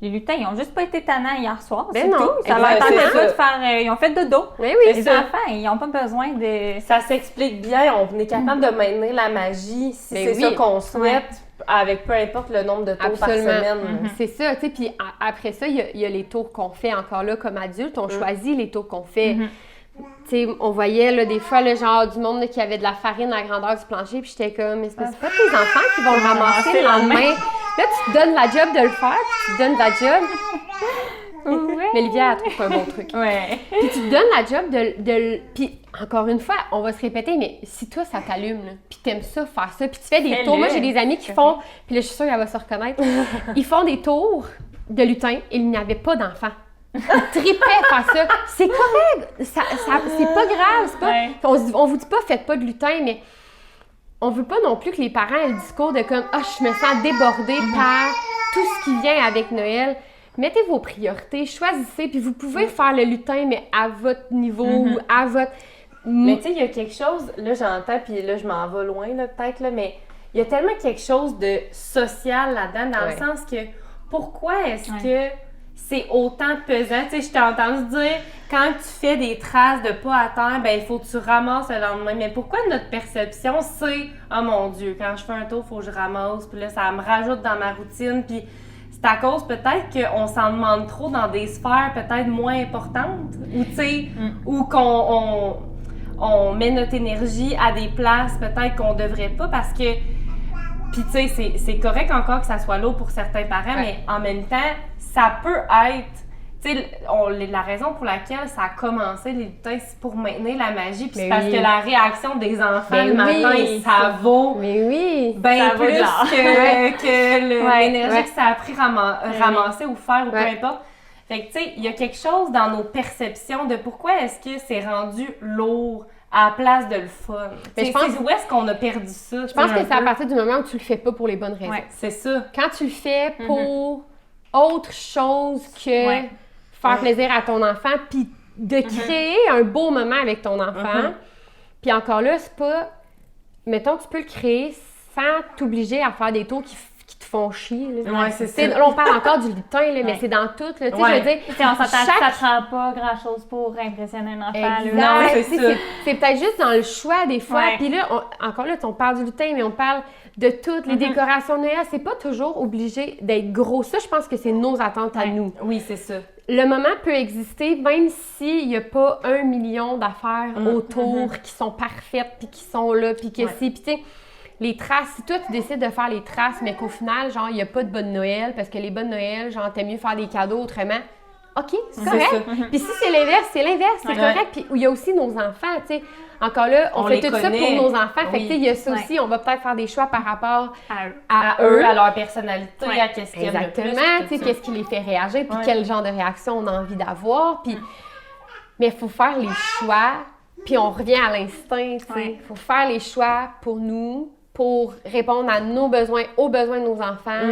Les lutins, ils ont juste pas été tannants hier soir, c'est tout. Ça leur tentait pas de faire... ils ont fait dodo. Les enfants, ils n'ont pas besoin de... Ça s'explique bien, on est capable de maintenir la magie si c'est ça qu'on souhaite, avec peu importe le nombre de tours par semaine. C'est ça, tu sais, puis après ça, il y a les tours qu'on fait encore là comme adultes, on choisit les tours qu'on fait. Tu sais, on voyait là, des fois le genre du monde là, qui avait de la farine à la grandeur du plancher, puis j'étais comme, mais c'est pas tes enfants qui vont le ramasser le lendemain. Là, tu te donnes la job de le faire, puis tu te donnes la job. Mais Olivia, elle trouve un bon truc. Puis tu te donnes la job de puis encore une fois, on va se répéter, mais si toi, ça t'allume, là, puis t'aimes ça, faire ça, puis tu fais des tours. Moi, j'ai des amis qui font, puis là, je suis sûre qu'elle va se reconnaître, ils font des tours de lutin et il n'y avait pas d'enfants. Trippait faire ça. C'est correct. C'est pas grave. C'est pas, on vous dit pas faites pas de lutin, mais on veut pas non plus que les parents aient le discours de comme je me sens débordée par tout ce qui vient avec Noël. Mettez vos priorités, choisissez, puis vous pouvez faire le lutin, mais à votre niveau ou à votre... Mais tu sais, il y a quelque chose, là j'entends, puis là je m'en vais loin là, peut-être, là, mais il y a tellement quelque chose de social là-dedans, dans le sens que pourquoi est-ce que c'est autant pesant? Tu sais, je t'ai entendu dire, quand tu fais des traces de pas à terre, ben il faut que tu ramasses le lendemain. Mais pourquoi notre perception, c'est « Oh mon Dieu, quand je fais un tour, il faut que je ramasse, puis là, ça me rajoute dans ma routine. » Puis c'est à cause peut-être qu'on s'en demande trop dans des sphères peut-être moins importantes, ou tu sais, ou qu'on met notre énergie à des places peut-être qu'on devrait pas, parce que... Puis tu sais, c'est correct encore que ça soit lourd pour certains parents, mais en même temps, ça peut être... Tu sais, la raison pour laquelle ça a commencé, les lutins, c'est pour maintenir la magie, puis c'est parce que la réaction des enfants le matin, ça vaut bien plus que l'énergie que ça a pris ramasser ou faire, ou peu importe. Fait que, tu sais, il y a quelque chose dans nos perceptions de pourquoi est-ce que c'est rendu lourd à la place de le fun. Mais je pense où est-ce qu'on a perdu ça? Je pense que c'est à partir du moment où tu le fais pas pour les bonnes raisons. Ouais, c'est ça. Quand tu le fais pour autre chose que faire plaisir à ton enfant, puis de créer un beau moment avec ton enfant, puis encore là, c'est pas... Mettons, tu peux le créer sans t'obliger à faire des tours qui te font chier. Là. Ouais, c'est ça. Là, on parle encore du lutin, là, mais c'est dans tout. Là, je veux dire, on s'entend ça prend pas grand-chose pour impressionner un enfant. Exact. Là. Non, c'est ça. C'est peut-être juste dans le choix des fois. Ouais. Puis là, encore là, on parle du lutin, mais on parle de toutes les décorations de Noël. C'est pas toujours obligé d'être gros. Ça, je pense que c'est nos attentes à nous. Oui, c'est ça. Le moment peut exister même s'il n'y a pas 1 million d'affaires autour qui sont parfaites, puis qui sont là, puis que c'est... Puis tu sais, les traces, si toi, tu décides de faire les traces, mais qu'au final, genre, il n'y a pas de bonne Noël, parce que les bonnes Noël, genre, t'aimes mieux faire des cadeaux autrement, OK, c'est correct. Puis si c'est l'inverse, c'est correct. Puis il y a aussi nos enfants, tu sais. Encore là, on fait tout ça pour nos enfants. Fait que, tu sais, il y a ça aussi, on va peut-être faire des choix par rapport à eux, à leur personnalité, à qu'est-ce qu'ils aiment le plus. Exactement, tu sais, qu'est-ce qui les fait réagir, puis quel genre de réaction on a envie d'avoir. Puis, mais il faut faire les choix, puis on revient à l'instinct, tu sais. Il faut faire les choix pour nous, pour répondre à nos besoins, aux besoins de nos enfants,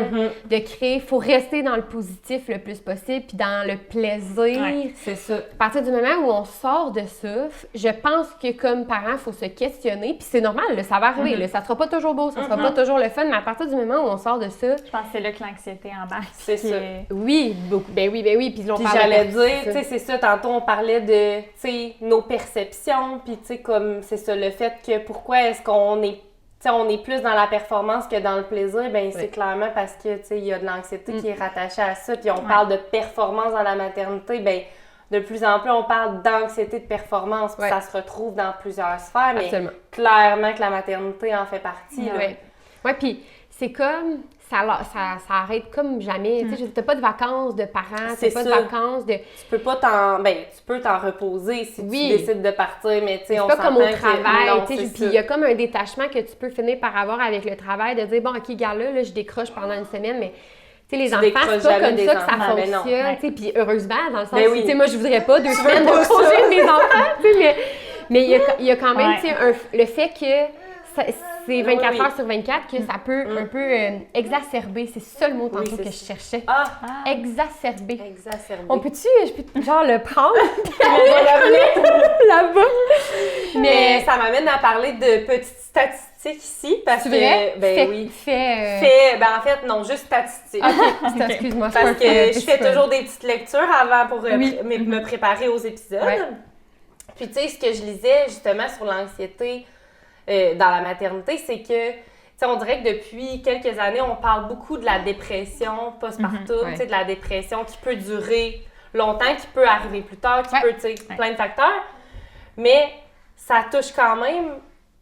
de créer. Il faut rester dans le positif le plus possible, puis dans le plaisir. Ouais, c'est ça. À partir du moment où on sort de ça, je pense que comme parent, il faut se questionner, puis c'est normal, là, ça va arriver, là, ça sera pas toujours beau, ça sera pas toujours le fun, mais à partir du moment où on sort de ça... Je pense que c'est là que l'anxiété embarque. C'est ça. Oui, beaucoup. Ben oui, puis l'on parle j'allais de dire, tu sais, c'est ça, tantôt on parlait de, tu sais, nos perceptions, puis tu sais, comme, c'est ça, le fait que pourquoi est-ce qu'on est on est plus dans la performance que dans le plaisir, bien, c'est clairement parce que, tu sais, il y a de l'anxiété qui est rattachée à ça, puis on parle de performance dans la maternité, bien, de plus en plus, on parle d'anxiété de performance, puis ça se retrouve dans plusieurs sphères, mais clairement que la maternité en fait partie. Oui, puis c'est comme... Ça arrête comme jamais. Tu sais, t'as pas de vacances de parents, t'as pas de vacances de... Tu peux pas tu peux t'en reposer si tu décides de partir, mais tu sais, on s'entend que... C'est pas comme au travail, tu sais, puis il y a comme un détachement que tu peux finir par avoir avec le travail, de dire, bon, OK, gars, là, je décroche pendant une semaine, mais... Tu sais, les enfants, c'est pas comme ça que ça fonctionne, tu sais, puis heureusement, dans le sens où, tu sais, moi, je voudrais pas 2 semaines de congé de mes enfants, tu sais, mais il y a quand même, tu sais, le fait que... C'est 24 heures sur 24 que ça peut un peu exacerber. C'est ça le mot tantôt que je cherchais. Exacerber. On peut-tu, je peux genre le prendre? On va la là-bas. Mais ça m'amène à parler de petites statistiques ici. Parce que, en fait, non, juste statistiques. OK, excuse-moi. Parce que je fais toujours des petites lectures avant pour me préparer aux épisodes. Puis, tu sais, ce que je lisais justement sur l'anxiété dans la maternité, c'est que, tu sais, on dirait que depuis quelques années, on parle beaucoup de la dépression postpartum, tu sais, de la dépression qui peut durer longtemps, qui peut arriver plus tard, qui peut, tu sais, plein de facteurs. Mais ça touche quand même,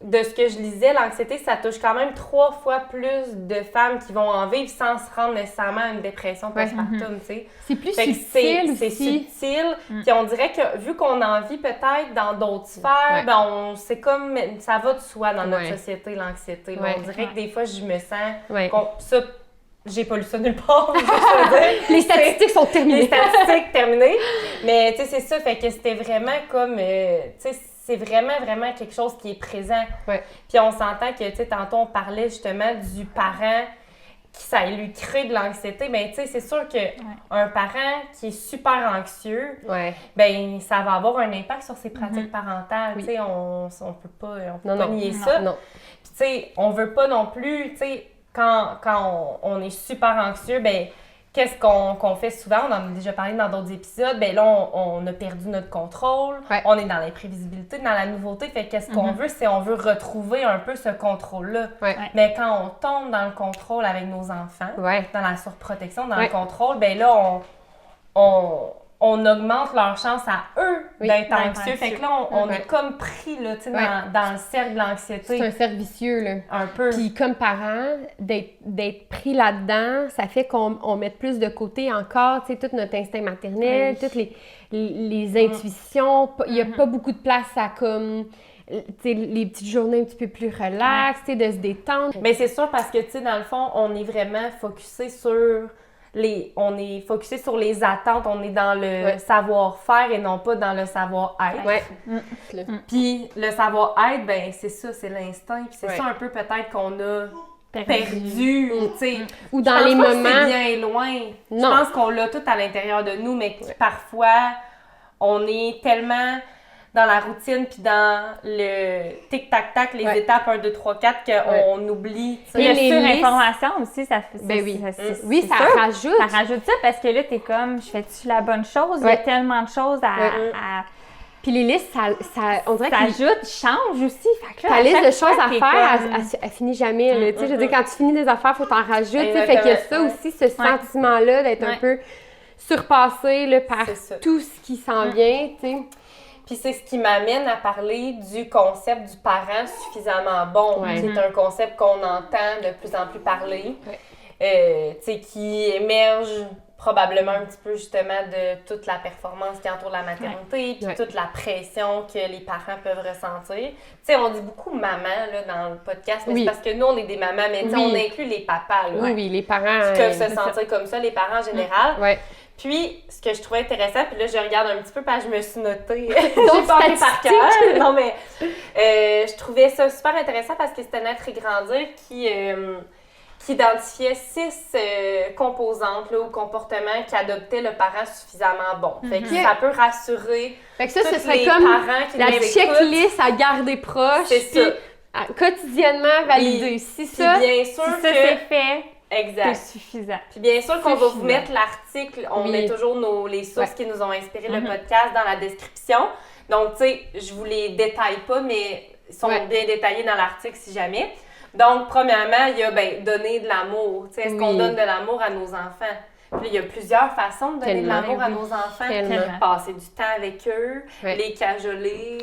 de ce que je lisais, l'anxiété, ça touche quand même 3 fois plus de femmes qui vont en vivre sans se rendre nécessairement à une dépression postpartum, tu sais. C'est plus subtil aussi. C'est subtil. Puis on dirait que, vu qu'on en vit peut-être dans d'autres sphères, ben c'est comme, ça va de soi dans notre société, l'anxiété. On dirait que des fois, je me sens... Ça, j'ai pas lu ça nulle part, Les statistiques sont terminées. Les statistiques terminées. Mais, tu sais, c'est ça, fait que c'était vraiment comme, tu sais, c'est vraiment, vraiment quelque chose qui est présent. Puis on s'entend que, tu sais, tantôt, on parlait justement du parent qui, ça lui crée de l'anxiété. Bien, tu sais, c'est sûr qu'un parent qui est super anxieux, bien, ça va avoir un impact sur ses pratiques parentales. Tu sais, on peut pas nier ça. Puis, tu sais, on veut pas non plus, tu sais, quand on est super anxieux, bien, qu'est-ce qu'on fait souvent? On en a déjà parlé dans d'autres épisodes. Bien là, on a perdu notre contrôle. On est dans l'imprévisibilité, dans la nouveauté. Fait qu'est-ce qu'on veut? C'est on veut retrouver un peu ce contrôle-là. Mais quand on tombe dans le contrôle avec nos enfants, dans la surprotection, dans le contrôle, bien là, on augmente leur chance à eux d'être anxieux. Fait que là, on est comme pris là, dans le cercle de l'anxiété. C'est un cercle vicieux, là. Un peu. Puis comme parents, d'être pris là-dedans, ça fait qu'on mette plus de côté encore, tu sais, tout notre instinct maternel, toutes les intuitions. Il n'y a pas beaucoup de place à comme... T'sais, les petites journées un petit peu plus relax, de se détendre. Bien, c'est sûr parce que, tu sais, dans le fond, on est vraiment focusé sur on est focusé sur les attentes, on est dans le savoir-faire et non pas dans le savoir-être. Ouais. Puis le savoir-être, ben c'est ça, c'est l'instinct. Puis c'est ça un peu peut-être qu'on a perdu, tu sais. Ou dans les moments... c'est bien loin. Non. Je pense qu'on l'a tout à l'intérieur de nous, mais parfois, on est tellement dans la routine puis dans le tic-tac-tac, les étapes 1, 2, 3, 4 qu'on oublie. Et la surinformation aussi, ça fait ça rajoute. Ça rajoute ça parce que là, t'es comme, je fais-tu la bonne chose? Il y a tellement de choses à Puis les listes, on dirait ça ajoute, change aussi. Fait que là, ta liste de choses à faire, comme... elle finit jamais. Tu sais, je veux dire, quand tu finis des affaires, il faut t'en rajouter. Fait qu'il y a ça aussi, ce sentiment-là d'être un peu surpassé là, par tout ce qui s'en vient, tu sais. Puis c'est ce qui m'amène à parler du concept du parent suffisamment bon. C'est un concept qu'on entend de plus en plus parler, tu sais, qui émerge probablement un petit peu justement de toute la performance qui entoure la maternité, puis toute la pression que les parents peuvent ressentir. Tu sais, on dit beaucoup maman là, dans le podcast, mais c'est parce que nous, on est des mamans, mais on inclut les papas. Là, oui, les parents qui peuvent se sentir comme ça, les parents en général. Puis, ce que je trouvais intéressant, puis là, je regarde un petit peu parce que je me suis notée. J'ai parlé par cœur. Non, mais je trouvais ça super intéressant parce que c'était Naître et Grandir qui identifiait 6 composantes là, ou comportements qui adoptaient le parent suffisamment bon. Fait que ça peut rassurer fait que ça, ce serait les comme parents qui la checklist à garder proche. C'est ça. Quotidiennement valider. Si ça, bien sûr si ça c'est fait, exact. C'est suffisant. Puis bien sûr qu'on va vous mettre l'article, on met toujours les sources qui nous ont inspiré le podcast dans la description. Donc, tu sais, je vous les détaille pas, mais ils sont bien détaillés dans l'article si jamais. Donc, premièrement, il y a donner de l'amour. Tu sais, est-ce qu'on donne de l'amour à nos enfants? Puis il y a plusieurs façons de donner de l'amour à nos enfants. Passer du temps avec eux, les cajoler,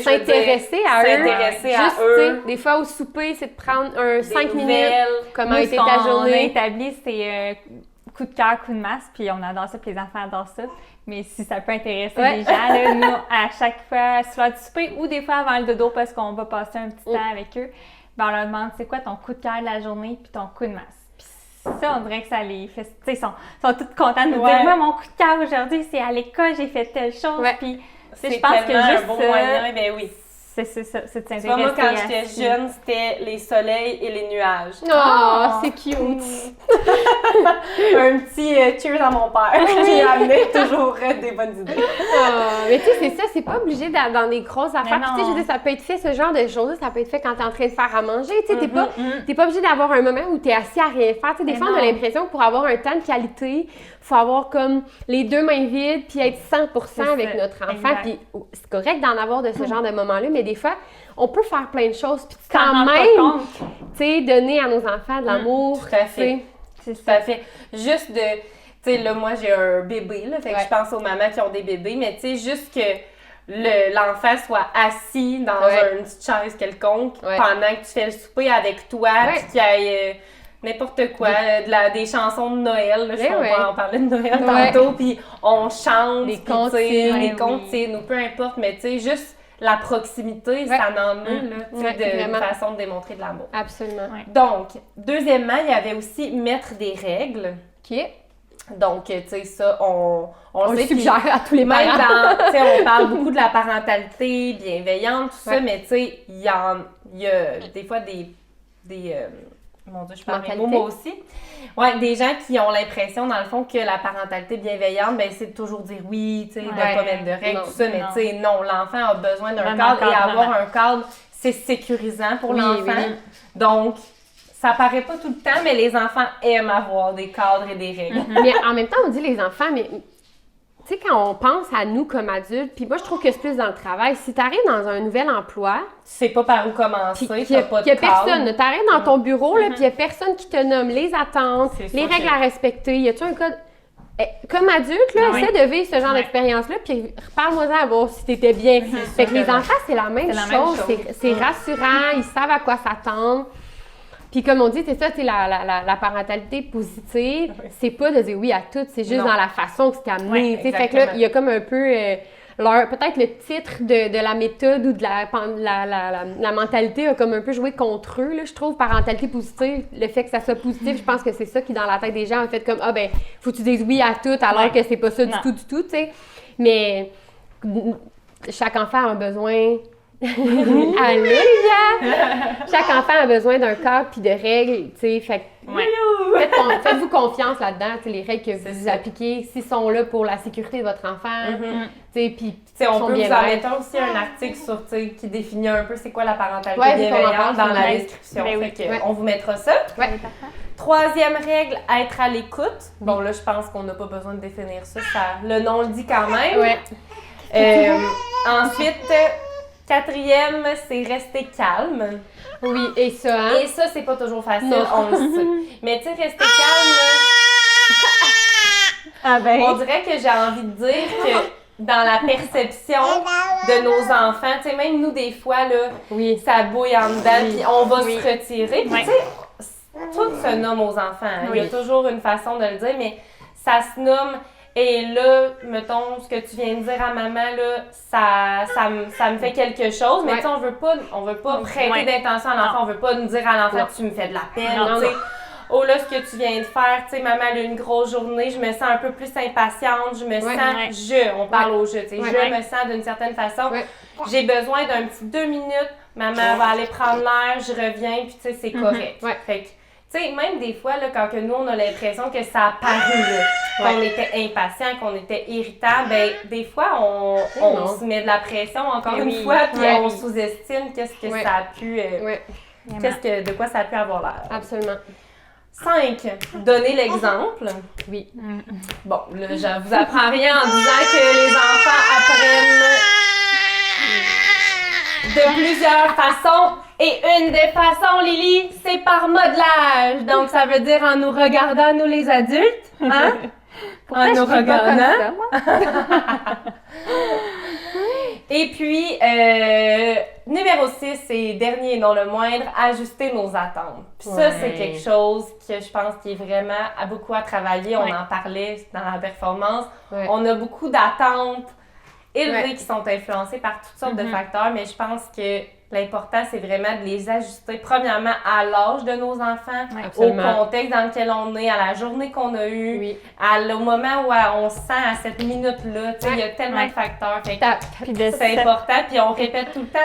s'intéresser à eux. Des fois, au souper, c'est de prendre 5 minutes. Comment était ta journée? On a établi ces coup de cœur, coup de masse, puis on adore ça, puis les enfants adorent ça. Mais si ça peut intéresser les gens, là, nous, à chaque fois, sur l'heure du souper ou des fois avant le dodo, parce qu'on va passer un petit temps avec eux, on leur demande c'est quoi ton coup de cœur de la journée, puis ton coup de masse. Ça, on dirait que ça les fait... Tu sais, ils sont tous contents de nous dire « Moi, mon coup de cœur aujourd'hui, c'est à l'école, j'ai fait telle chose. » Puis, je pense que juste un bon moyen, ben oui. C'est ça, c'est de s'intéresser. Moi, quand j'étais jeune, c'était les soleils et les nuages. Oh, c'est cute! Un petit cheers à mon père qui amenait toujours des bonnes idées. Mais tu sais, c'est ça, c'est pas obligé dans des grosses affaires. Tu sais, je veux dire, ça peut être fait, ce genre de choses, ça peut être fait quand t'es en train de faire à manger. Tu sais, t'es pas obligé d'avoir un moment où t'es assis à rien faire. Tu sais, des fois, on a l'impression que pour avoir un temps de qualité, faut avoir comme les deux mains vides puis être 100% avec notre enfant. Puis c'est correct d'en avoir de ce genre de moments-là, mais des fois, on peut faire plein de choses puis quand même, tu sais, donner à nos enfants de l'amour. Tout à fait. C'est tout à fait. Juste de, tu sais, là, moi, j'ai un bébé, là, fait que je pense aux mamans qui ont des bébés, mais tu sais, juste que l'enfant soit assis dans une petite chaise quelconque pendant que tu fais le souper avec toi, puis qu'il y ait n'importe quoi, des chansons de Noël, là, on parlait de Noël tantôt, puis on chante, des comptines, ou peu importe, mais tu sais, juste la proximité, ça en est, une façon de démontrer de l'amour. Absolument. Donc, deuxièmement, il y avait aussi mettre des règles. OK. Donc, tu sais, ça, on le suggère à tous les parents. Tu sais, on parle beaucoup de la parentalité bienveillante, tout ça, mais tu sais, il y a des fois des mon Dieu, je parle mes mots, moi aussi. Ouais, des gens qui ont l'impression, dans le fond, que la parentalité bienveillante, ben c'est de toujours dire oui, tu sais, de pas mettre de règles, tout ça, mais tu sais, non, l'enfant a besoin d'un cadre et avoir un cadre, c'est sécurisant pour l'enfant. Oui. Donc, ça paraît pas tout le temps, mais les enfants aiment avoir des cadres et des règles. Mais en même temps, on dit les enfants, mais tu sais, quand on pense à nous comme adultes, puis moi, je trouve que c'est plus dans le travail. Si tu arrives dans un nouvel emploi... Tu sais pas par où commencer, t'as pas de cadre. Personne. Tu arrives dans ton bureau, puis il n'y a personne qui te nomme les attentes, les règles à respecter. Y a-tu un code... Comme adulte, là, essaie de vivre ce genre d'expérience-là, puis reparle-moi-en à voir si t'étais bien. Fait que les enfants, c'est la même chose. C'est rassurant, ils savent à quoi s'attendre. Puis comme on dit, c'est ça, la parentalité positive, c'est pas de dire oui à tout, c'est juste dans la façon que c'est amené. Fait que là, il y a comme un peu peut-être le titre de la méthode ou de la mentalité a comme un peu joué contre eux, là, je trouve, parentalité positive, le fait que ça soit positif, je pense que c'est ça qui, dans la tête des gens, a fait comme, ah ben, faut que tu dises oui à tout, alors que c'est pas ça du tout, tu sais. Mais chaque enfant a besoin... Alléluia! Chaque enfant a besoin d'un cadre puis de règles, tu sais, fait faites-vous confiance là-dedans, les règles que vous appliquez, s'ils sont là pour la sécurité de votre enfant, tu sais, puis on peut vous en mettre aussi un article sur, qui définit un peu c'est quoi la parentalité bienveillante dans la description, on vous mettra ça. Troisième règle, être à l'écoute. Bon, là, je pense qu'on n'a pas besoin de définir ça, le nom le dit quand même. Ensuite, quatrième, c'est rester calme. Oui, et ça, hein? Et ça, c'est pas toujours facile, on le sait. Mais tu sais, rester calme, on dirait que j'ai envie de dire que dans la perception de nos enfants, tu sais, même nous, des fois, là, ça bouille en dedans, puis on va se retirer. Puis tu sais, tout se nomme aux enfants. Hein. Il y a toujours une façon de le dire, mais ça se nomme... Et là, mettons, ce que tu viens de dire à maman, là, ça me fait quelque chose, mais tu sais, on veut pas prêter d'intention à l'enfant, on veut pas nous dire à l'enfant, tu me fais de la peine, tu sais. Oh là, ce que tu viens de faire, tu sais, maman, elle a une grosse journée, je me sens un peu plus impatiente, je me sens, on parle au je, tu sais, je me sens d'une certaine façon, j'ai besoin d'un petit 2 minutes, maman va aller prendre l'air, je reviens, puis tu sais, c'est correct. Fait que, tu sais, même des fois, là, quand que nous, on a l'impression que ça a paru, qu'on était impatient, qu'on était irritant, ben des fois, on se met de la pression, encore une fois, puis on sous-estime qu'est-ce que ça a pu... de quoi ça a pu avoir l'air. Absolument. 5. Donner l'exemple. Oui. Bon, là, je vous apprends rien en disant que les enfants apprennent de plusieurs façons. Et une des façons, Lily, c'est par modelage. Donc, ça veut dire en nous regardant, nous les adultes. Hein? En nous regardant. Et puis, numéro 6 et dernier et non le moindre, ajuster nos attentes. Puis ça, c'est quelque chose que je pense qui est vraiment beaucoup à travailler. On en parlait dans la performance. On a beaucoup d'attentes élevées qui sont influencées par toutes sortes de facteurs, mais je pense que l'important, c'est vraiment de les ajuster, premièrement, à l'âge de nos enfants, au contexte dans lequel on est, à la journée qu'on a eue, au moment où on se sent à cette minute-là. Il y a tellement de facteurs. C'est important. Puis on répète tout le temps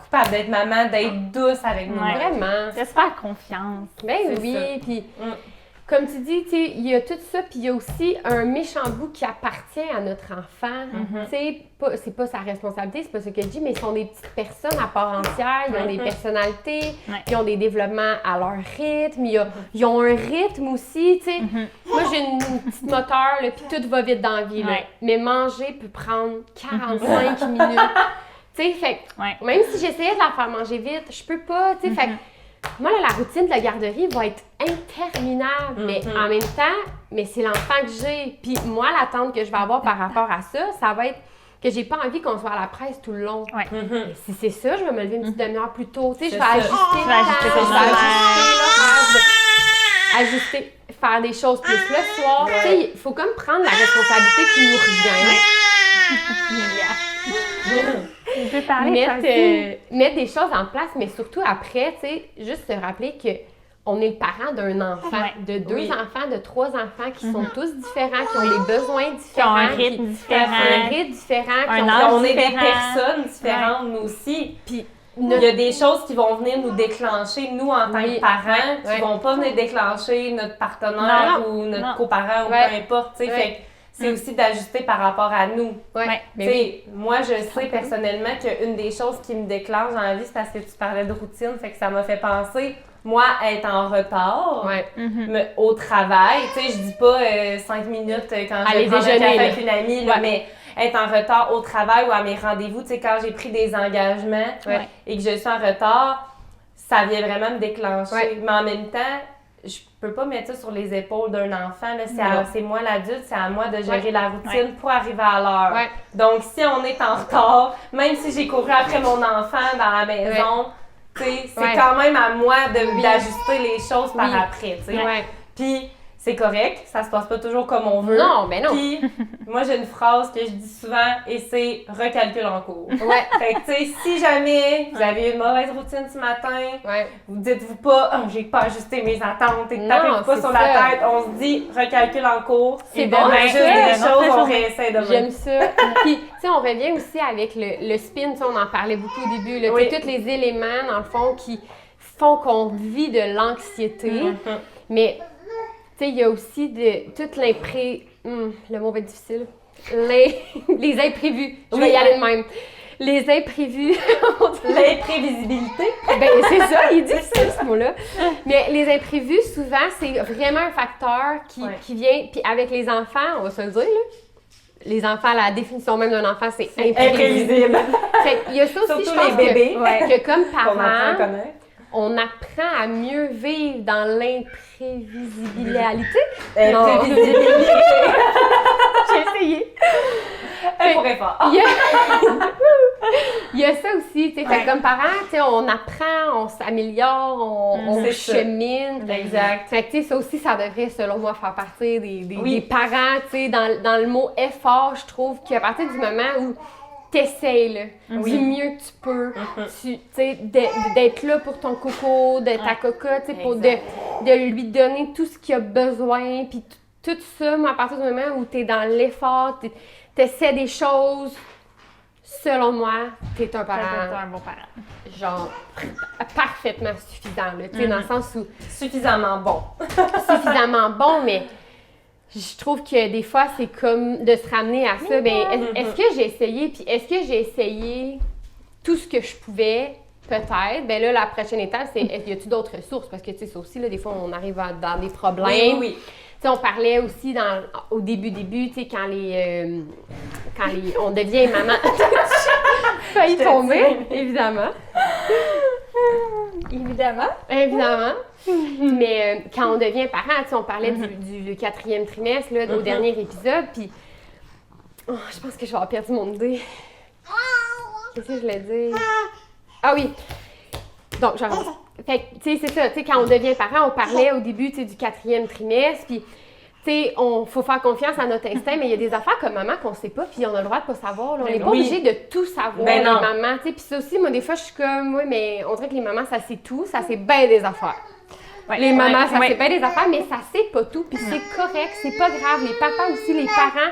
coupable d'être maman, d'être douce avec nous. Vraiment. De se faire confiance. Ben oui. Puis comme tu dis, il y a tout ça, puis il y a aussi un méchant bout qui appartient à notre enfant. C'est pas sa responsabilité, c'est pas ce que je dis, mais ils sont des petites personnes à part entière, ils ont des personnalités, ils ont des développements à leur rythme, ils ont un rythme aussi, tu sais. Moi, j'ai une petite moteur, puis tout va vite dans la vie, là. Mais manger peut prendre 45 minutes. Tu sais, fait même si j'essayais de la faire manger vite, je peux pas, tu sais, fait moi, là, la routine de la garderie va être interminable, mais en même temps, c'est l'enfant que j'ai. Puis moi, l'attente que je vais avoir par rapport à ça, ça va être que j'ai pas envie qu'on soit à la presse tout le long. Si c'est ça, je vais me lever une petite demi-heure plus tôt. Tu sais, je vais ajuster, faire des choses plus le soir. Tu sais, il faut comme prendre la responsabilité qui nous revient. On peut parler mettre des choses en place, mais surtout après, tu sais, juste se rappeler qu'on est le parent d'un enfant, de 2 enfants, de 3 enfants qui sont tous différents, qui ont des besoins différents, qui ont un rythme différent, on est des personnes différentes, nous aussi. Puis il y a des choses qui vont venir nous déclencher, nous, en tant que parents, qui vont pas venir déclencher notre partenaire ou notre coparent ou peu importe, tu sais. C'est aussi d'ajuster par rapport à nous. Moi, je sais personnellement qu'une des choses qui me déclenche dans la vie, c'est parce que tu parlais de routine, fait que ça m'a fait penser, moi, être en retard au travail. Tu sais, je dis pas 5 minutes quand je vais prendre un café avec une amie, là, mais être en retard au travail ou à mes rendez-vous. Tu sais, quand j'ai pris des engagements et que je suis en retard, ça vient vraiment me déclencher. Mais en même temps, je peux pas mettre ça sur les épaules d'un enfant. Là. C'est moi l'adulte, c'est à moi de gérer la routine pour arriver à l'heure. Donc, si on est en retard, même si j'ai couru après mon enfant dans la maison, c'est quand même à moi d'ajuster les choses par après. Puis, c'est correct, ça se passe pas toujours comme on veut. Non, mais non. Puis, moi, j'ai une phrase que je dis souvent et c'est « recalcul en cours ». Ouais. Fait que, tu sais, si jamais vous avez une mauvaise routine ce matin, Ouais. vous dites-vous pas « oh, j'ai pas ajusté mes attentes » et Non, tapez-vous pas c'est sur ça. la tête. On se dit « recalcul en cours ». C'est Et bon, demain, c'est juste vrai, des choses, on réessaie demain. J'aime ça. Puis, tu sais, on revient aussi avec le spin, tu sais, on en parlait beaucoup au début, là, Oui. tous les éléments, dans le fond, qui font qu'on vit de l'anxiété. Mhm. Mais, tu sais, il y a aussi toute le mot va être difficile. Les imprévus. Je vais y aller de même. Les imprévus. L'imprévisibilité. Ben, c'est ça, il dit ce mot-là. Mais les imprévus, souvent, c'est vraiment un facteur qui vient. Puis avec les enfants, on va se le dire, là. Les enfants, la définition même d'un enfant, c'est imprévisible. Fait qu'il y a ça aussi, Surtout je pense les bébés. que comme Qu'on apprend à parents, connaître. on apprend à mieux vivre dans l'imprévisibilité. Imprévisibilité. J'ai essayé. Elle pourrait pas. Il y a... Il y a ça aussi, tu sais, fait que comme parents, tu sais, on apprend, on s'améliore, on C'est ça. chemine. Exact. Fait que, tu sais, ça aussi, ça devrait, selon moi, faire partie des Oui. parents, tu sais, dans le mot effort, je trouve qu'à partir du moment où t'essayes, là, Oui. du mieux que tu peux, tu sais, d'être là pour ton coco, de ta coca, tu sais, pour de lui donner tout ce qu'il a besoin, puis tout ça, moi, à partir du moment où t'es dans l'effort, t'essaies des choses, selon moi, t'es un parent, un bon parent. genre, parfaitement suffisant, là, tu sais, dans le sens où Suffisamment bon. suffisamment bon, mais je trouve que des fois, c'est comme de se ramener à ça. Ben, est-ce que j'ai essayé? Puis est-ce que j'ai essayé tout ce que je pouvais? Peut-être. Ben là, la prochaine étape, c'est y a-t-il d'autres ressources? Parce que, tu sais, ça aussi, là, des fois, on arrive dans des problèmes. Oui. Tu sais, on parlait aussi au début, tu sais, quand on devient maman. Failli tomber, évidemment. Évidemment. Mais quand on devient parent, tu sais, on parlait du 4e trimestre, là, au dernier épisode, puis je pense que je vais avoir perdu mon idée. Qu'est-ce que je voulais dire? Ah oui! Donc, j'avance. Fait que, tu sais, c'est ça, tu sais, quand on devient parent, on parlait au début, tu sais, du 4e trimestre, puis, tu sais, faut faire confiance à notre instinct, mais il y a des affaires comme maman qu'on sait pas, puis on a le droit de pas savoir, là. On n'est pas obligé de tout savoir, Ben les non. mamans, tu sais, puis ça aussi, moi, des fois, je suis comme, oui, mais on dirait que les mamans, ça sait tout, ça sait bien des affaires. Les mamans, ça sait bien des affaires, mais ça sait pas tout, puis c'est correct, c'est pas grave. Les papas aussi, les parents,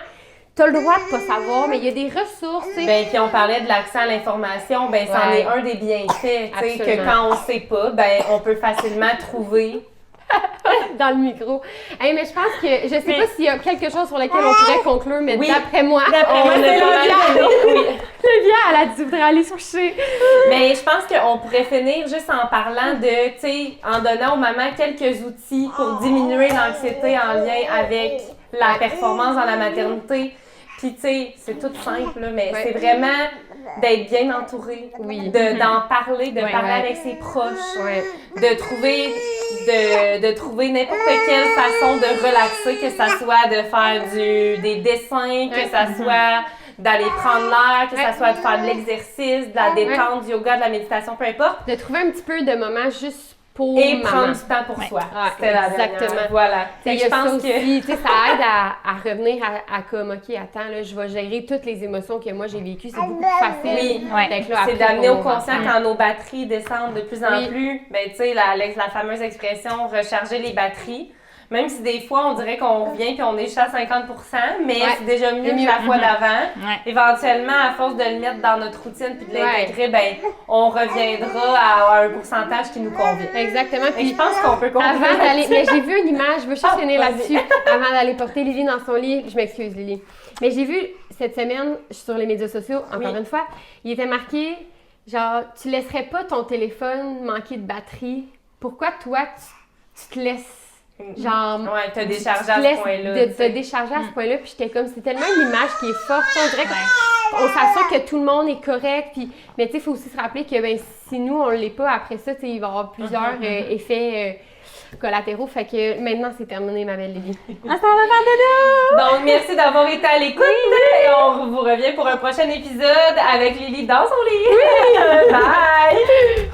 t'as le droit de pas savoir, mais il y a des ressources, tu sais. Ben, puis on parlait de l'accès à l'information, ben, c'en est un des bienfaits, tu sais, que Absolument. quand on sait pas, ben, on peut facilement trouver. Dans le micro. Hey, mais je pense que, je sais pas s'il y a quelque chose sur lequel on pourrait conclure, mais d'après moi, on a pas mal donné. Oui. Olivia, elle a dit, voudrait aller se coucher. Mais je pense qu'on pourrait finir juste en parlant de, tu sais, en donnant aux mamans quelques outils pour diminuer l'anxiété en lien avec la performance dans la maternité. Puis, tu sais, c'est tout simple, là, mais c'est vraiment d'être bien entouré, d'en parler, de parler avec ses proches, de trouver n'importe quelle façon de relaxer, que ça soit de faire des dessins, que ça soit d'aller prendre l'air, que ça soit de faire de l'exercice, de la détente, du yoga, de la méditation, peu importe. De trouver un petit peu de moments juste pour Et maman. prendre du temps pour soi. C'était la Exactement. dernière. Voilà. Fait que Je pense aussi, tu sais, ça aide à revenir à comme, OK, attends, là, je vais gérer toutes les émotions que moi j'ai vécues. C'est beaucoup plus facile. Oui. Fait que là, C'est après, d'amener on au va conscient faire. quand nos batteries descendent de plus en plus. Ben, tu sais, la fameuse expression recharger les batteries. Même si des fois, on dirait qu'on revient puis on est juste à 50 %, mais c'est déjà mieux que la fois d'avant. Éventuellement, à force de le mettre dans notre routine puis de l'intégrer, ben, on reviendra à un pourcentage qui nous convient. Exactement. Et Puis je pense qu'on peut continuer. avant d'aller, mais j'ai vu une image, je veux juste finir vas-y. là-dessus, avant d'aller porter Lily dans son lit. Je m'excuse, Lily. Mais j'ai vu cette semaine sur les médias sociaux, encore une fois, il était marqué, genre, tu laisserais pas ton téléphone manquer de batterie. Pourquoi toi, tu te laisses, genre, Ouais, t'as déchargé à tu te ce laisses point-là. de te décharger à ce point-là, puis j'étais comme, c'est tellement une image qui est forte, on dirait qu'on s'assure que tout le monde est correct, puis, mais tu sais, il faut aussi se rappeler que, ben, si nous, on l'est pas, après ça, tu sais, il va y avoir plusieurs effets collatéraux, fait que maintenant, c'est terminé, ma belle Lily. Donc, merci d'avoir été à l'écoute et on vous revient pour un prochain épisode avec Lily dans son lit. Bye!